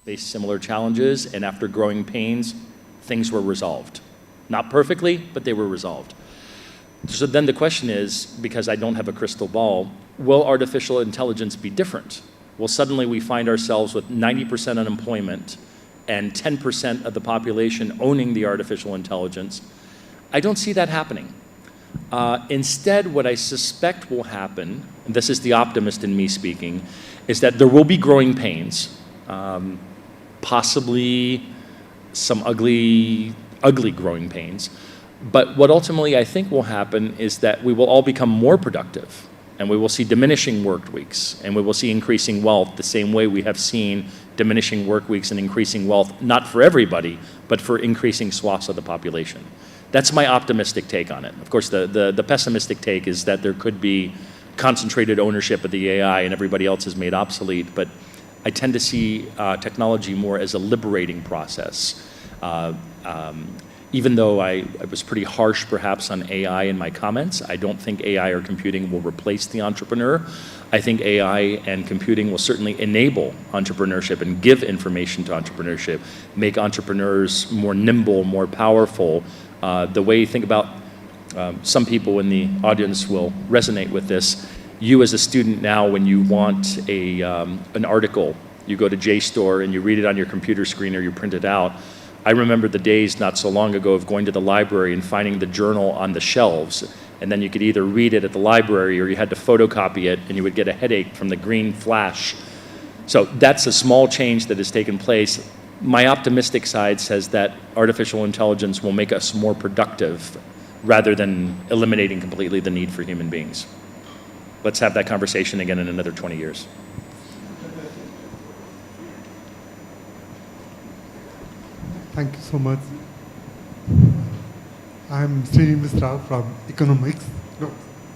A: Faced similar challenges, and after growing pains, things were resolved. Not perfectly, but they were resolved. So then the question is, because I don't have a crystal ball, will artificial intelligence be different? Will suddenly we find ourselves with 90% unemployment and 10% of the population owning the artificial intelligence? I don't see that happening. Instead, what I suspect will happen, and this is the optimist in me speaking, is that there will be growing pains. Possibly some ugly growing pains. But what ultimately I think will happen is that we will all become more productive, and we will see diminishing work weeks, and we will see increasing wealth the same way we have seen diminishing work weeks and increasing wealth, not for everybody, but for increasing swaths of the population. That's my optimistic take on it. Of course, the pessimistic take is that there could be concentrated ownership of the AI and everybody else is made obsolete, but I tend to see technology more as a liberating process. Even though I was pretty harsh perhaps on AI in my comments, I don't think AI or computing will replace the entrepreneur. I think AI and computing will certainly enable entrepreneurship and give information to entrepreneurship, make entrepreneurs more nimble, more powerful. The way you think about, some people in the audience will resonate with this. You as a student now, when you want an article, you go to JSTOR and you read it on your computer screen or you print it out. I remember the days not so long ago of going to the library and finding the journal on the shelves, and then you could either read it at the library or you had to photocopy it and you would get a headache from the green flash. So that's a small change that has taken place. My optimistic side says that artificial intelligence will make us more productive rather than eliminating completely the need for human beings. Let's have that conversation again in another 20 years.
D: Thank you so much. I'm Srini Misra from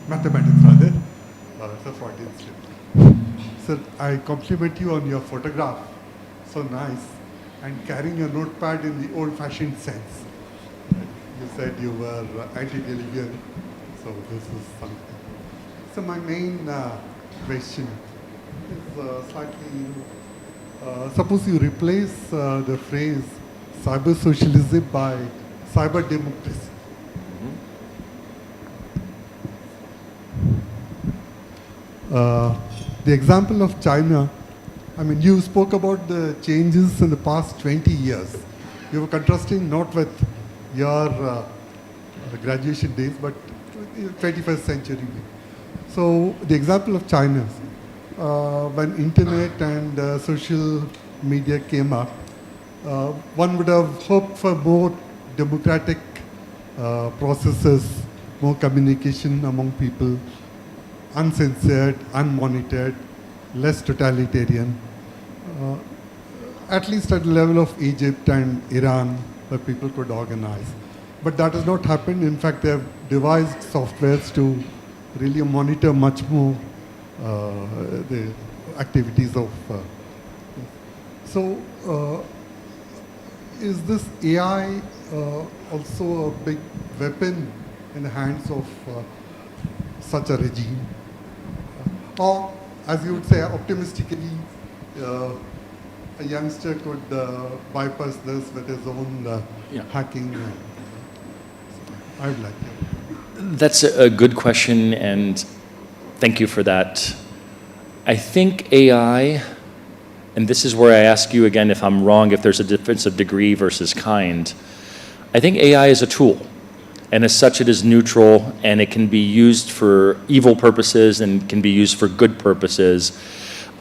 D: mathematics rather. Sir, Freudian slip. Sir, I compliment you on your photograph. So nice. And carrying your notepad in the old-fashioned sense. You said you were antediluvian, so this is something. So my main question is slightly, suppose you replace the phrase cybersocialism by cyber democracy. The example of China, I mean, you spoke about the changes in the past 20 years. You were contrasting not with your graduation days, but 21st century. So the example of China, when internet and social media came up, one would have hoped for more democratic processes, more communication among people, uncensored, unmonitored, less totalitarian, at least at the level of Egypt and Iran, where people could organize. But that has not happened. In fact, they have devised softwares to really monitor much more the activities of. Is this AI also a big weapon in the hands of such a regime? Or, as you would say, optimistically, a youngster could bypass this with his own hacking. I would like to.
A: That's a good question, and thank you for that. I think AI, and this is where I ask you again if I'm wrong, if there's a difference of degree versus kind. I think AI is a tool, and as such it is neutral, and it can be used for evil purposes and can be used for good purposes.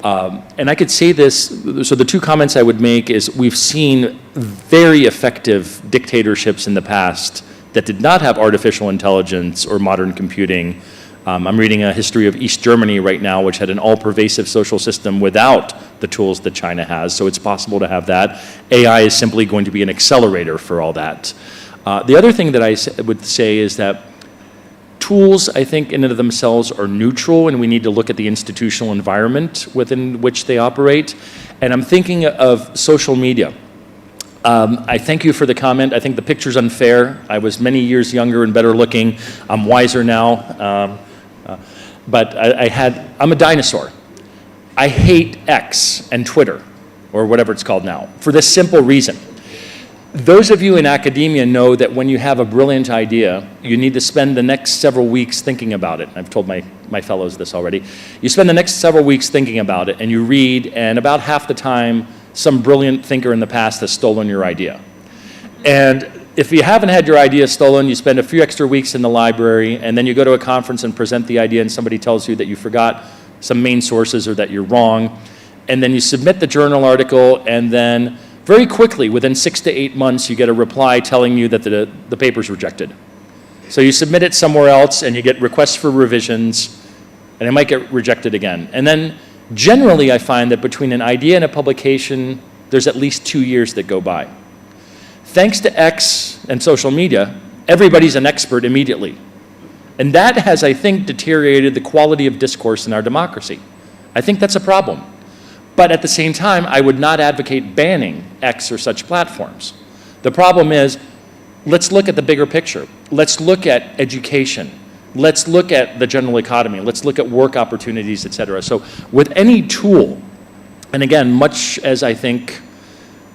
A: And I could say this, so the two comments I would make is we've seen very effective dictatorships in the past that did not have artificial intelligence or modern computing. I'm reading a history of East Germany right now, which had an all-pervasive social system without the tools that China has, so it's possible to have that. AI is simply going to be an accelerator for all that. The other thing that I would say is that tools, I think, in and of themselves are neutral, and we need to look at the institutional environment within which they operate. And I'm thinking of social media. I thank you for the comment. I think the picture's unfair. I was many years younger and better looking. I'm wiser now. But I'm a dinosaur. I hate X and Twitter, or whatever it's called now, for this simple reason. Those of you in academia know that when you have a brilliant idea, you need to spend the next several weeks thinking about it. I've told my fellows this already. You spend the next several weeks thinking about it, and you read, and about half the time, some brilliant thinker in the past has stolen your idea. And if you haven't had your idea stolen, you spend a few extra weeks in the library, and then you go to a conference and present the idea, and somebody tells you that you forgot some main sources or that you're wrong. And then you submit the journal article, and then very quickly, within 6 to 8 months, you get a reply telling you that the paper's rejected. So you submit it somewhere else, and you get requests for revisions, and it might get rejected again. And then generally, I find that between an idea and a publication, there's at least 2 years that go by. Thanks to X and social media, everybody's an expert immediately. And that has, I think, deteriorated the quality of discourse in our democracy. I think that's a problem. But at the same time, I would not advocate banning X or such platforms. The problem is, let's look at the bigger picture. Let's look at education. Let's look at the general economy. Let's look at work opportunities, et cetera. So with any tool, and again, much as I think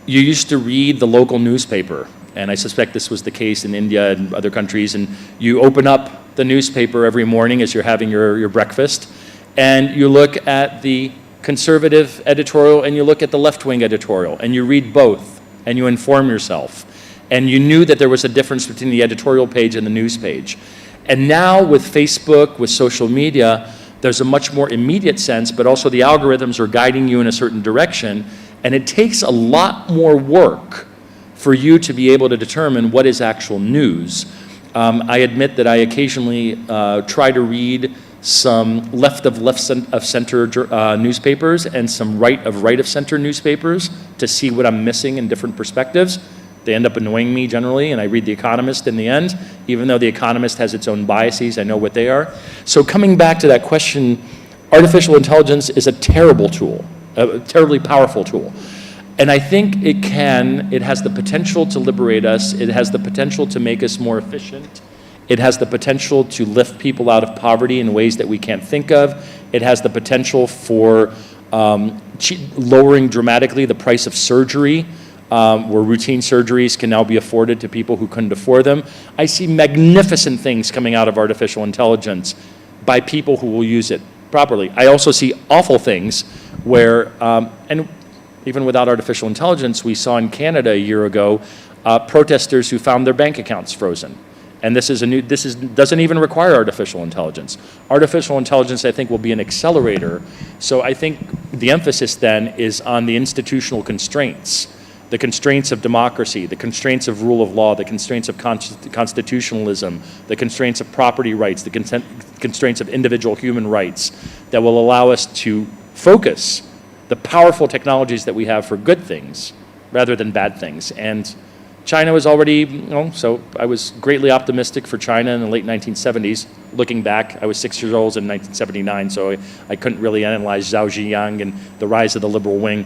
A: you used to read the local newspaper, and I suspect this was the case in India and other countries, and you open up the newspaper every morning as you're having your breakfast, and you look at the conservative editorial and you look at the left-wing editorial, and you read both, and you inform yourself. And you knew that there was a difference between the editorial page and the news page. And now with Facebook, with social media, there's a much more immediate sense, but also the algorithms are guiding you in a certain direction, and it takes a lot more work for you to be able to determine what is actual news. I admit that I occasionally try to read some left of center newspapers and some right of center newspapers to see what I'm missing in different perspectives. They end up annoying me generally, and I read The Economist in the end. Even though The Economist has its own biases, I know what they are. So coming back to that question, artificial intelligence is a terrible tool, a terribly powerful tool. And I think it has the potential to liberate us. It has the potential to make us more efficient. It has the potential to lift people out of poverty in ways that we can't think of. It has the potential for lowering dramatically the price of surgery, where routine surgeries can now be afforded to people who couldn't afford them. I see magnificent things coming out of artificial intelligence by people who will use it properly. I also see awful things where, and even without artificial intelligence, we saw in Canada a year ago, protesters who found their bank accounts frozen. And doesn't even require artificial intelligence. Artificial intelligence, I think, will be an accelerator. So I think the emphasis then is on the institutional constraints, the constraints of democracy, the constraints of rule of law, the constraints of constitutionalism, the constraints of property rights, the constraints of individual human rights that will allow us to focus the powerful technologies that we have for good things rather than bad things. And China was already, so I was greatly optimistic for China in the late 1970s. Looking back, I was 6 years old in 1979, so I couldn't really analyze Zhao Ziyang and the rise of the liberal wing.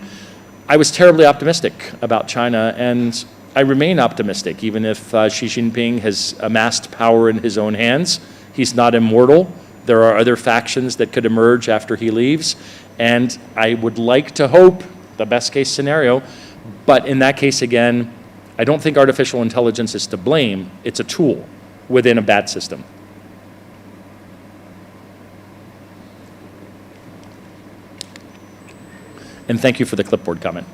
A: I was terribly optimistic about China, and I remain optimistic, even if Xi Jinping has amassed power in his own hands. He's not immortal. There are other factions that could emerge after he leaves, and I would like to hope, the best case scenario, but in that case, again, I don't think artificial intelligence is to blame. It's a tool within a bad system. And thank you for the clipboard comment.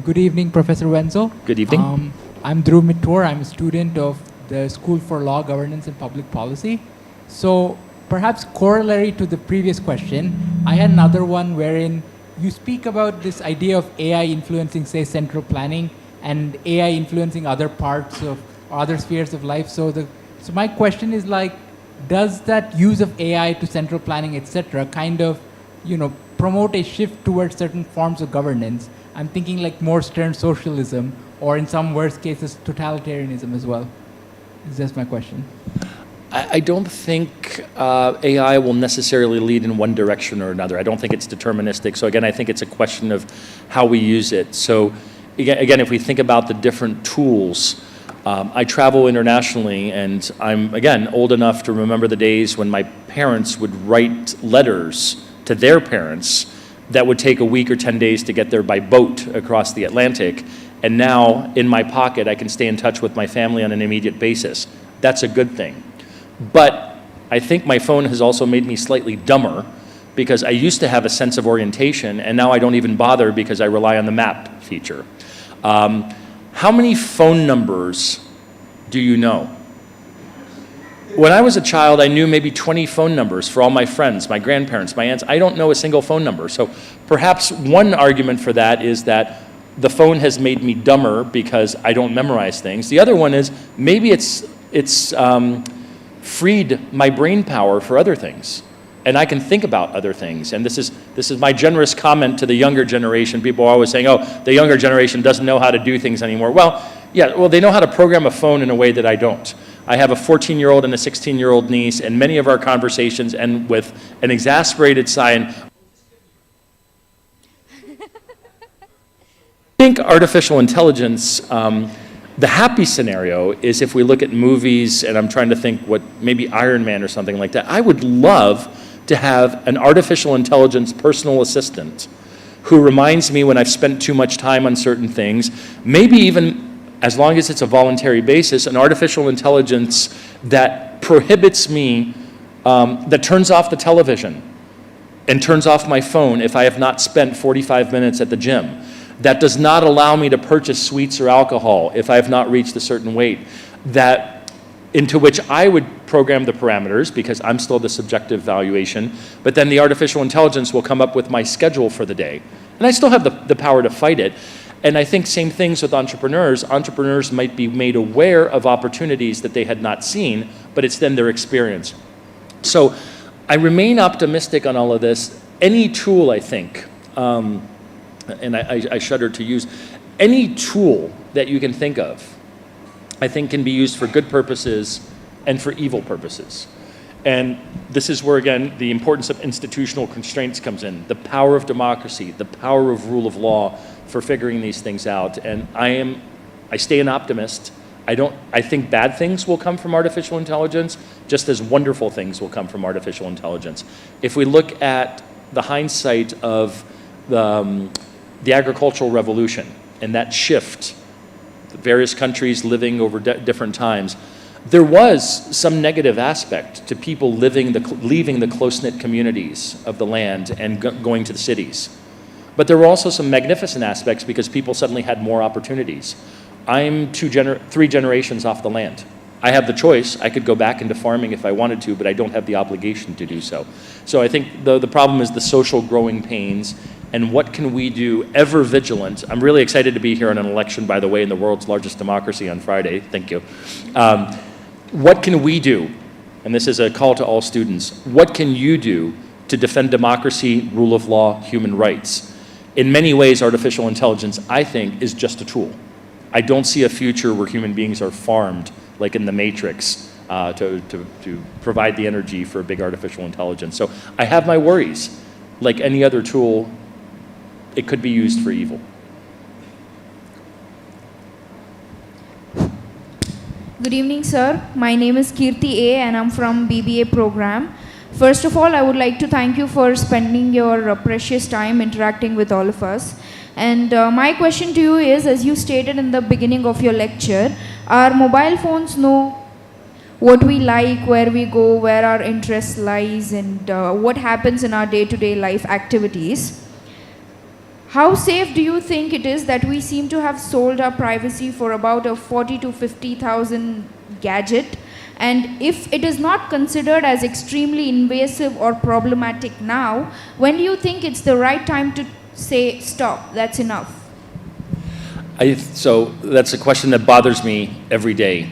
E: Good evening, Professor Wenzel.
A: Good evening.
E: I'm Dhruv Mittor. I'm a student of the School for Law, Governance and Public Policy. So perhaps corollary to the previous question, I had another one wherein you speak about this idea of AI influencing, say, central planning and AI influencing other parts of, or other spheres of life. So my question is like, does that use of AI to central planning, etc., kind of, promote a shift towards certain forms of governance? I'm thinking like more stern socialism, or in some worst cases, totalitarianism as well. Is just my question.
A: I don't think AI will necessarily lead in one direction or another. I don't think it's deterministic. So again, I think it's a question of how we use it. So again, if we think about the different tools, I travel internationally, and I'm, again, old enough to remember the days when my parents would write letters to their parents that would take a week or 10 days to get there by boat across the Atlantic. And now, in my pocket, I can stay in touch with my family on an immediate basis. That's a good thing. But I think my phone has also made me slightly dumber, because I used to have a sense of orientation, and now I don't even bother because I rely on the map feature. How many phone numbers do you know? When I was a child, I knew maybe 20 phone numbers for all my friends, my grandparents, my aunts. I don't know a single phone number. So perhaps one argument for that is that the phone has made me dumber because I don't memorize things. The other one is maybe it's freed my brain power for other things, and I can think about other things. And this is my generous comment to the younger generation. People are always saying, "Oh, the younger generation doesn't know how to do things anymore." Well, yeah, well, they know how to program a phone in a way that I don't. I have a 14-year-old and a 16-year-old niece, and many of our conversations end with an exasperated sigh and, I think artificial intelligence, the happy scenario is if we look at movies, and I'm trying to think what, maybe Iron Man or something like that. I would love to have an artificial intelligence personal assistant who reminds me when I've spent too much time on certain things, maybe even, as long as it's a voluntary basis, an artificial intelligence that prohibits me, that turns off the television and turns off my phone if I have not spent 45 minutes at the gym, that does not allow me to purchase sweets or alcohol if I have not reached a certain weight, into which I would program the parameters, because I'm still the subjective valuation, but then the artificial intelligence will come up with my schedule for the day. And I still have the power to fight it. And I think same things with entrepreneurs. Entrepreneurs might be made aware of opportunities that they had not seen, but it's then their experience. So I remain optimistic on all of this. Any tool, I think, and I shudder to use, any tool that you can think of, I think can be used for good purposes and for evil purposes. And this is where, again, the importance of institutional constraints comes in, the power of democracy, the power of rule of law for figuring these things out. And I stay an optimist. I think bad things will come from artificial intelligence, just as wonderful things will come from artificial intelligence. If we look at the hindsight of the agricultural revolution and that shift, the various countries living over different times, there was some negative aspect to people leaving the close-knit communities of the land and going to the cities. But there were also some magnificent aspects because people suddenly had more opportunities. I'm 3 generations off the land. I have the choice. I could go back into farming if I wanted to, but I don't have the obligation to do so. So I think the problem is the social growing pains, and what can we do, ever vigilant. I'm really excited to be here on an election, by the way, in the world's largest democracy on Friday. Thank you. What can we do? And this is a call to all students. What can you do to defend democracy, rule of law, human rights? In many ways, artificial intelligence, I think, is just a tool. I don't see a future where human beings are farmed, like in the Matrix, to provide the energy for a big artificial intelligence. So I have my worries. Like any other tool, it could be used for evil.
F: Good evening, sir. My name is Kirti A. and I'm from BBA program. First of all, I would like to thank you for spending your precious time interacting with all of us. And my question to you is, as you stated in the beginning of your lecture, our mobile phones know what we like, where we go, where our interest lies, and what happens in our day-to-day life activities. How safe do you think it is that we seem to have sold our privacy for about a 40 to 50,000 gadget? And if it is not considered as extremely invasive or problematic now, when do you think it's the right time to say, stop, that's enough?
A: So that's a question that bothers me every day.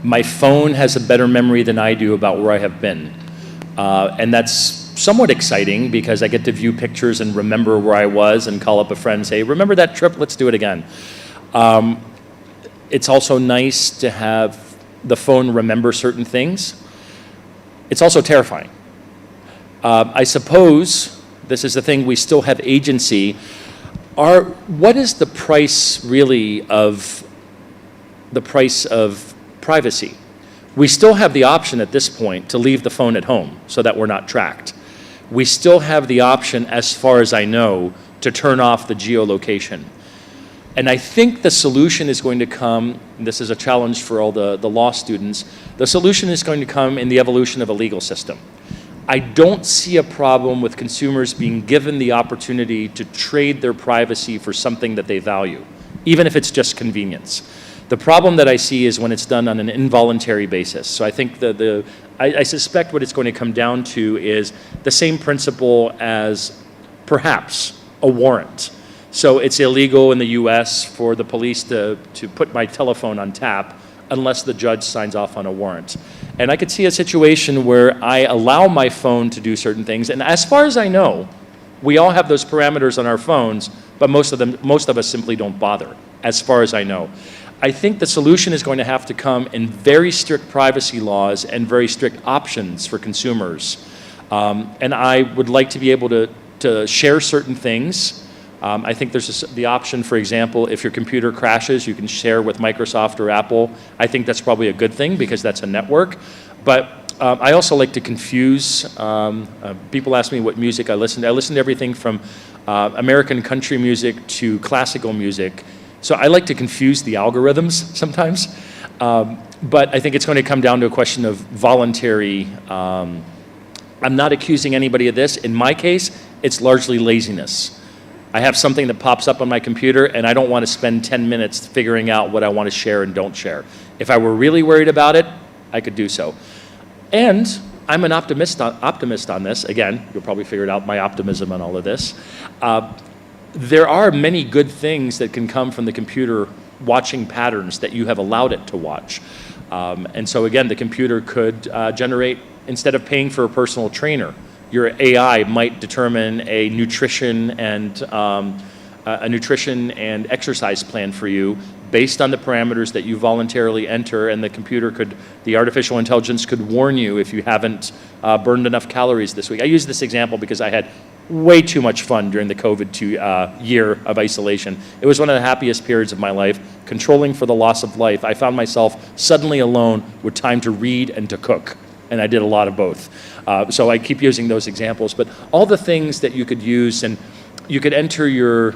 A: My phone has a better memory than I do about where I have been. And that's somewhat exciting because I get to view pictures and remember where I was and call up a friend and say, remember that trip? Let's do it again. It's also nice to have the phone remember certain things. It's also terrifying. I suppose, this is the thing, we still have agency. What is the price really of privacy? We still have the option at this point to leave the phone at home so that we're not tracked. We still have the option, as far as I know, to turn off the geolocation. And I think the solution is going to come, and this is a challenge for all the law students, the solution is going to come in the evolution of a legal system. I don't see a problem with consumers being given the opportunity to trade their privacy for something that they value, even if it's just convenience. The problem that I see is when it's done on an involuntary basis. So I think I suspect what it's going to come down to is the same principle as perhaps a warrant. So it's illegal in the US for the police to put my telephone on tap unless the judge signs off on a warrant. And I could see a situation where I allow my phone to do certain things. And as far as I know, we all have those parameters on our phones, but most of us simply don't bother, as far as I know. I think the solution is going to have to come in very strict privacy laws and very strict options for consumers. And I would like to be able to share certain things. I think there's the option, for example, if your computer crashes, you can share with Microsoft or Apple. I think that's probably a good thing because that's a network. But I also like to confuse. People ask me what music I listen to. I listen to everything from American country music to classical music. So I like to confuse the algorithms sometimes. But I think it's going to come down to a question of voluntary. I'm not accusing anybody of this. In my case, it's largely laziness. I have something that pops up on my computer and I don't want to spend 10 minutes figuring out what I want to share and don't share. If I were really worried about it, I could do so. And I'm an optimist on this. Again, you'll probably figure out my optimism on all of this. There are many good things that can come from the computer watching patterns that you have allowed it to watch. And so again, the computer could generate, instead of paying for a personal trainer, your AI might determine a nutrition and exercise plan for you based on the parameters that you voluntarily enter, and the artificial intelligence could warn you if you haven't burned enough calories this week. I use this example because I had way too much fun during the COVID year of isolation. It was one of the happiest periods of my life. Controlling for the loss of life, I found myself suddenly alone with time to read and to cook, and I did a lot of both. So I keep using those examples, but all the things that you could use, and you could enter your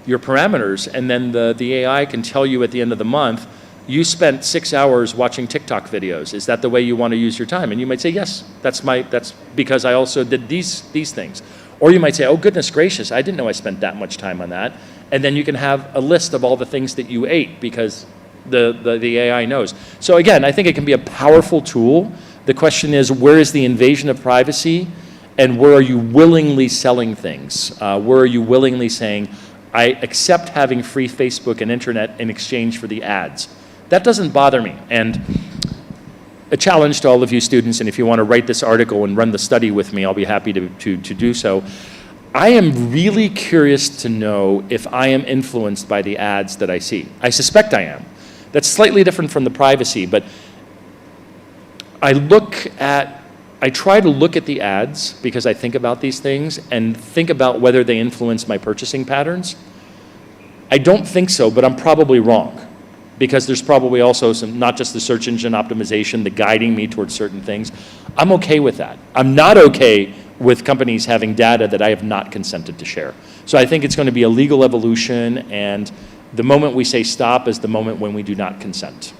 A: parameters, and then the AI can tell you at the end of the month, you spent 6 hours watching TikTok videos. Is that the way you want to use your time? And you might say, yes, that's because I also did these things. Or you might say, oh goodness gracious, I didn't know I spent that much time on that. And then you can have a list of all the things that you ate because the AI knows. So again, I think it can be a powerful tool. The question is, where is the invasion of privacy, and where are you willingly selling things? Where are you willingly saying, I accept having free Facebook and internet in exchange for the ads? That doesn't bother me. And a challenge to all of you students, and if you want to write this article and run the study with me, I'll be happy to do so. I am really curious to know if I am influenced by the ads that I see. I suspect I am. That's slightly different from the privacy, but I try to look at the ads because I think about these things and think about whether they influence my purchasing patterns. I don't think so, but I'm probably wrong, because there's probably also not just the search engine optimization, the guiding me towards certain things. I'm okay with that. I'm not okay with companies having data that I have not consented to share. So I think it's going to be a legal evolution, and the moment we say stop is the moment when we do not consent.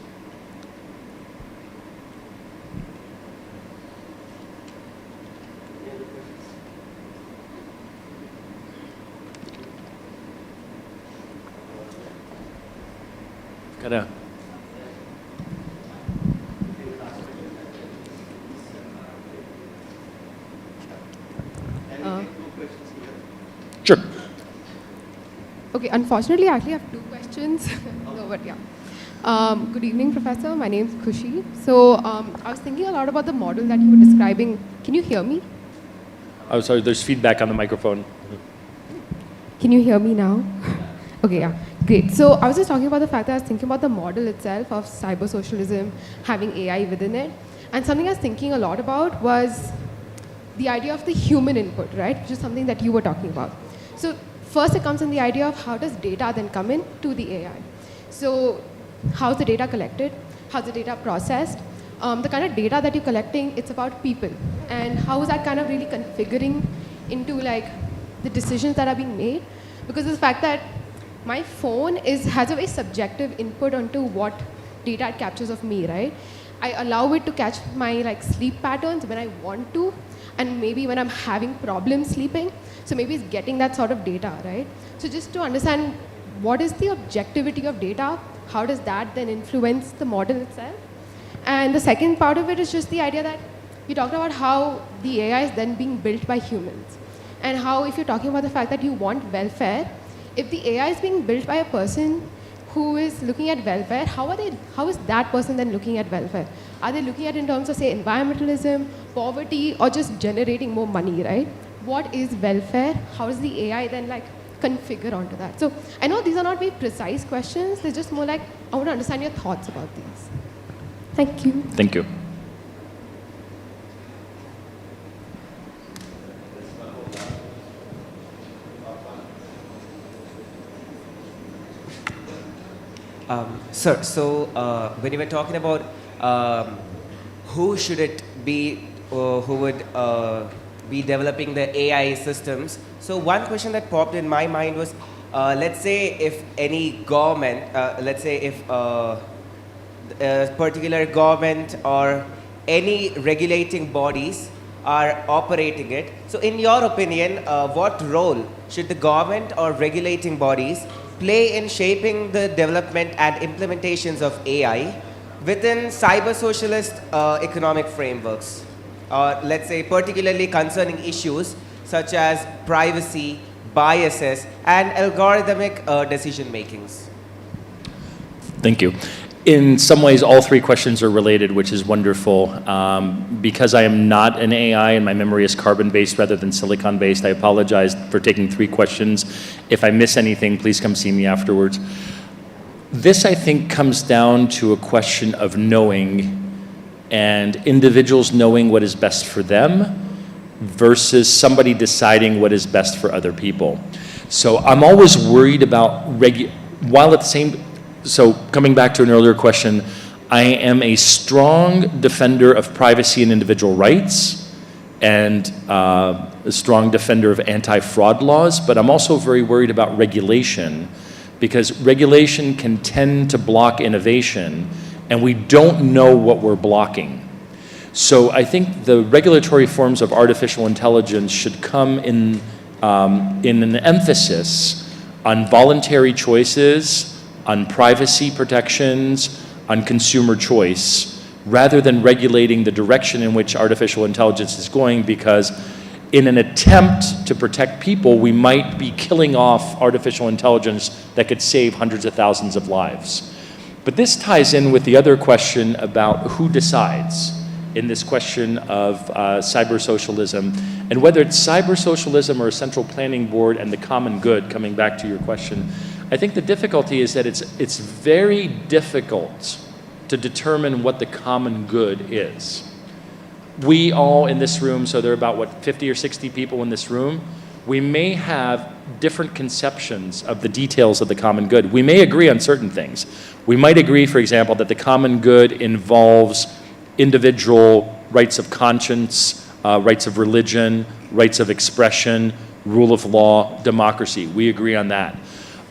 A: Gotta. Sure.
G: Okay, unfortunately, I actually have two questions. No, but yeah. Good evening, Professor. My name is Khushi. So I was thinking a lot about the model that you were describing. Can you hear me?
A: Oh, sorry, there's feedback on the microphone.
G: Can you hear me now? Okay, yeah, great. So I was just talking about the fact that I was thinking about the model itself of cybersocialism having AI within it. And something I was thinking a lot about was the idea of the human input, right? Which is something that you were talking about. So first it comes in the idea of how does data then come in to the AI. So how's the data collected? How's the data processed? The kind of data that you're collecting, it's about people. And how is that kind of really configuring into like the decisions that are being made? Because of the fact that my phone has a very subjective input onto what data it captures of me, right? I allow it to catch my like sleep patterns when I want to, and maybe when I'm having problems sleeping. So maybe it's getting that sort of data, right? So just to understand what is the objectivity of data, how does that then influence the model itself? And the second part of it is just the idea that you talked about how the AI is then being built by humans. And how if you're talking about the fact that you want welfare, if the AI is being built by a person who is looking at welfare, how is that person then looking at welfare? Are they looking at it in terms of, say, environmentalism, poverty, or just generating more money, right? What is welfare? How does the AI then like configure onto that? So I know these are not very precise questions. They're just more like, I want to understand your thoughts about these. Thank you.
A: Thank you.
H: Sir, so when you were talking about who should it be who would be developing the AI systems, so one question that popped in my mind was, let's say if any government, let's say if a particular government or any regulating bodies are operating it, so in your opinion, what role should the government or regulating bodies play in shaping the development and implementations of AI within cyber-socialist economic frameworks? Or let's say particularly concerning issues such as privacy, biases, and algorithmic decision makings.
A: Thank you. In some ways, all three questions are related, which is wonderful. Because I am not an AI and my memory is carbon-based rather than silicon-based, I apologize for taking three questions. If I miss anything, please come see me afterwards. This, I think, comes down to a question of knowing and individuals knowing what is best for them versus somebody deciding what is best for other people. So I'm always worried about while at the same, so coming back to an earlier question, I am a strong defender of privacy and individual rights and a strong defender of anti-fraud laws, but I'm also very worried about regulation because regulation can tend to block innovation and we don't know what we're blocking. So I think the regulatory forms of artificial intelligence should come in an emphasis on voluntary choices, on privacy protections, on consumer choice, rather than regulating the direction in which artificial intelligence is going, because in an attempt to protect people, we might be killing off artificial intelligence that could save hundreds of thousands of lives. But this ties in with the other question about who decides in this question of cybersocialism, and whether it's cybersocialism or a central planning board and the common good, coming back to your question, I think the difficulty is that it's very difficult to determine what the common good is. We all in this room, so there are about, what, 50 or 60 people in this room, we may have different conceptions of the details of the common good. We may agree on certain things. We might agree, for example, that the common good involves individual rights of conscience, rights of religion, rights of expression, rule of law, democracy. We agree on that.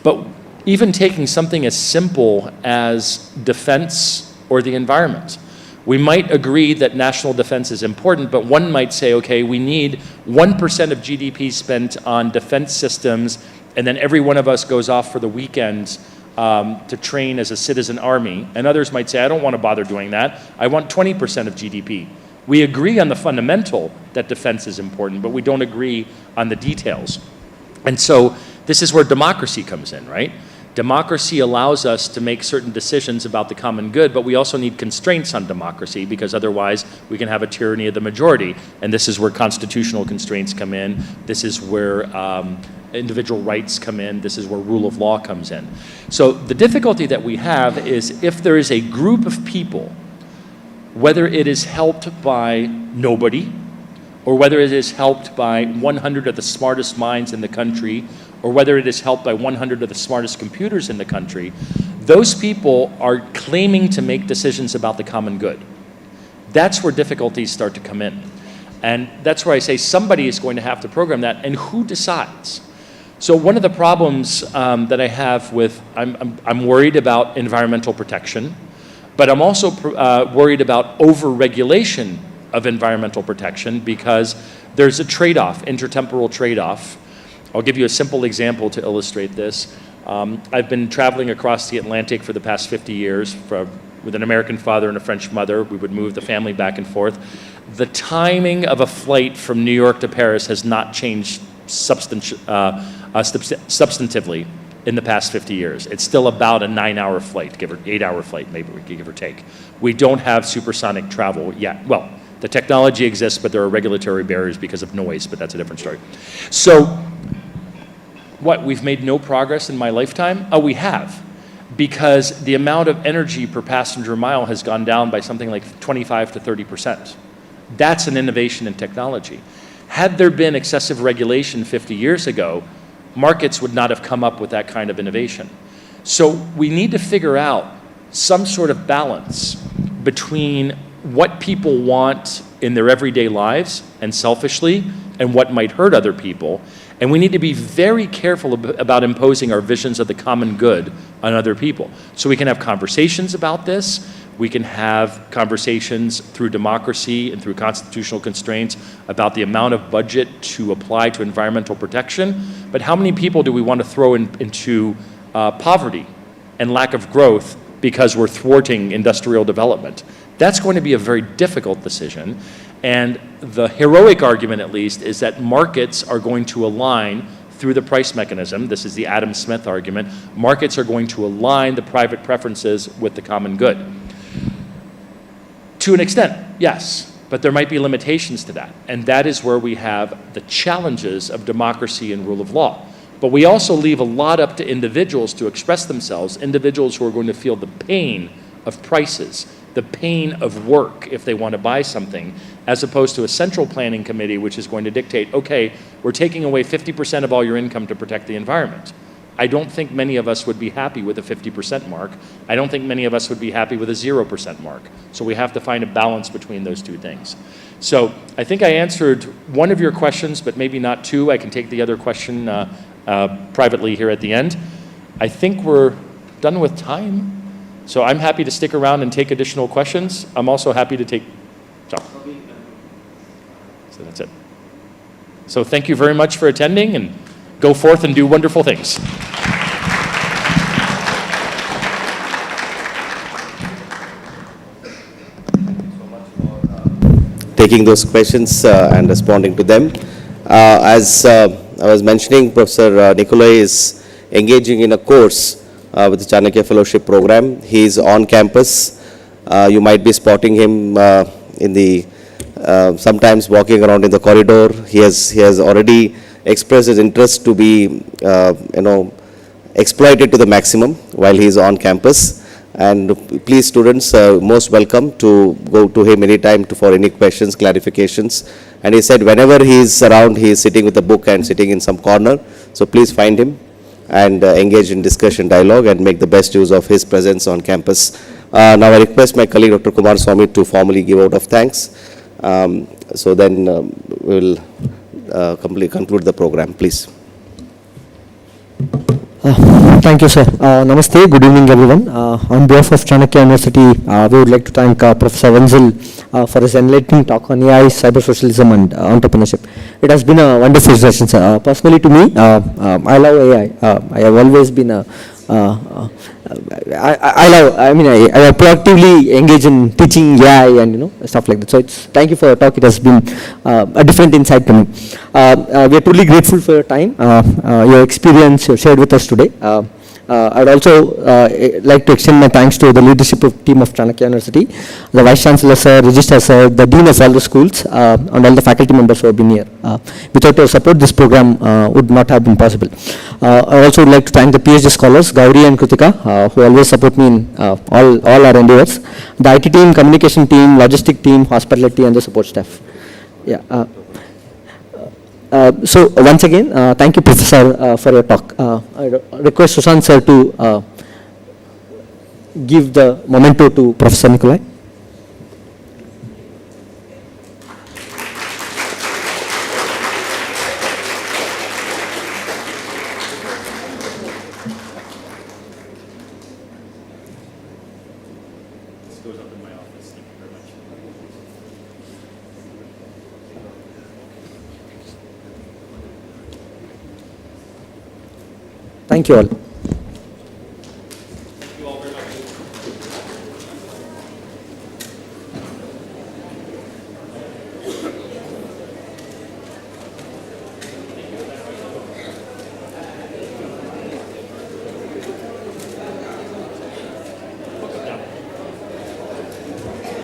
A: But even taking something as simple as defense or the environment, we might agree that national defense is important, but one might say, okay, we need 1% of GDP spent on defense systems, and then every one of us goes off for the weekend to train as a citizen army. And others might say, I don't want to bother doing that. I want 20% of GDP. We agree on the fundamental that defense is important, but we don't agree on the details. And so this is where democracy comes in, right? Democracy allows us to make certain decisions about the common good, but we also need constraints on democracy, because otherwise we can have a tyranny of the majority. And this is where constitutional constraints come in. This is where individual rights come in. This is where rule of law comes in. So the difficulty that we have is if there is a group of people, whether it is helped by nobody, or whether it is helped by 100 of the smartest minds in the country, or whether it is helped by 100 of the smartest computers in the country, those people are claiming to make decisions about the common good. That's where difficulties start to come in. And that's where I say somebody is going to have to program that, and who decides? So one of the problems that I have with, I'm worried about environmental protection, but I'm also worried about over-regulation of environmental protection, because there's a trade-off, intertemporal trade-off. I'll give you a simple example to illustrate this. I've been traveling across the Atlantic for the past 50 years with an American father and a French mother. We would move the family back and forth. The timing of a flight from New York to Paris has not changed substantively in the past 50 years. It's still about a 9-hour flight, 8-hour flight, maybe, give or take. We don't have supersonic travel yet. Well, the technology exists, but there are regulatory barriers because of noise, but that's a different story. So, what, we've made no progress in my lifetime? Oh, we have, because the amount of energy per passenger mile has gone down by something like 25 to 30%. That's an innovation in technology. Had there been excessive regulation 50 years ago, markets would not have come up with that kind of innovation. So we need to figure out some sort of balance between what people want in their everyday lives and selfishly, and what might hurt other people. And we need to be very careful about imposing our visions of the common good on other people. So we can have conversations about this. We can have conversations through democracy and through constitutional constraints about the amount of budget to apply to environmental protection. But how many people do we want to throw into poverty and lack of growth because we're thwarting industrial development? That's going to be a very difficult decision. And the heroic argument, at least, is that markets are going to align through the price mechanism. This is the Adam Smith argument. Markets are going to align the private preferences with the common good. To an extent, yes, but there might be limitations to that. And that is where we have the challenges of democracy and rule of law. But we also leave a lot up to individuals to express themselves, individuals who are going to feel the pain of prices, the pain of work if they want to buy something, as opposed to a central planning committee which is going to dictate, okay, we're taking away 50% of all your income to protect the environment. I don't think many of us would be happy with a 50% mark. I don't think many of us would be happy with a 0% mark. So we have to find a balance between those two things. So I think I answered one of your questions, but maybe not two. I can take the other question privately here at the end. I think we're done with time. So I'm happy to stick around and take additional questions. I'm also happy to take, so that's it. So thank you very much for attending, and go forth and do wonderful things.
B: Taking those questions and responding to them. As I was mentioning, Professor Nikolai is engaging in a course with the Chanakya Fellowship Programme. He is on campus. You might be spotting him in the sometimes walking around in the corridor. He has already expressed his interest to be exploited to the maximum while he is on campus. And please, students, most welcome to go to him anytime for any questions, clarifications. And he said whenever he is around, he is sitting with a book and sitting in some corner. So please find him and engage in discussion, dialogue, and make the best use of his presence on campus. Now I request my colleague Dr. Kumar Swamy to formally give out of thanks. So then we will conclude the program, please.
I: Thank you, sir. Namaste. Good evening, everyone. On behalf of Chanakya University, we would like to thank Professor Wenzel for his enlightening talk on AI, cybersocialism, and entrepreneurship. It has been a wonderful session, sir. Personally, to me, I love AI. I have always been a I proactively engage in teaching AI and stuff like that. So thank you for your talk. It has been a different insight to me. We are truly grateful for your time, your experience you shared with us today. I'd also like to extend my thanks to the leadership team of Chanakya University, the Vice Chancellor, sir, Registrar, sir, the Dean of all the schools, and all the faculty members who have been here. Without your support, this program would not have been possible. I also would like to thank the PhD scholars, Gauri and Kritika, who always support me in all our endeavors, the IT team, communication team, logistic team, hospitality, and the support staff. Yeah. So once again, thank you, Professor, for your talk. I request Sushant sir to give the memento to Professor Nikolai.
A: This goes up in my office. Thank you very much.
I: Thank you all.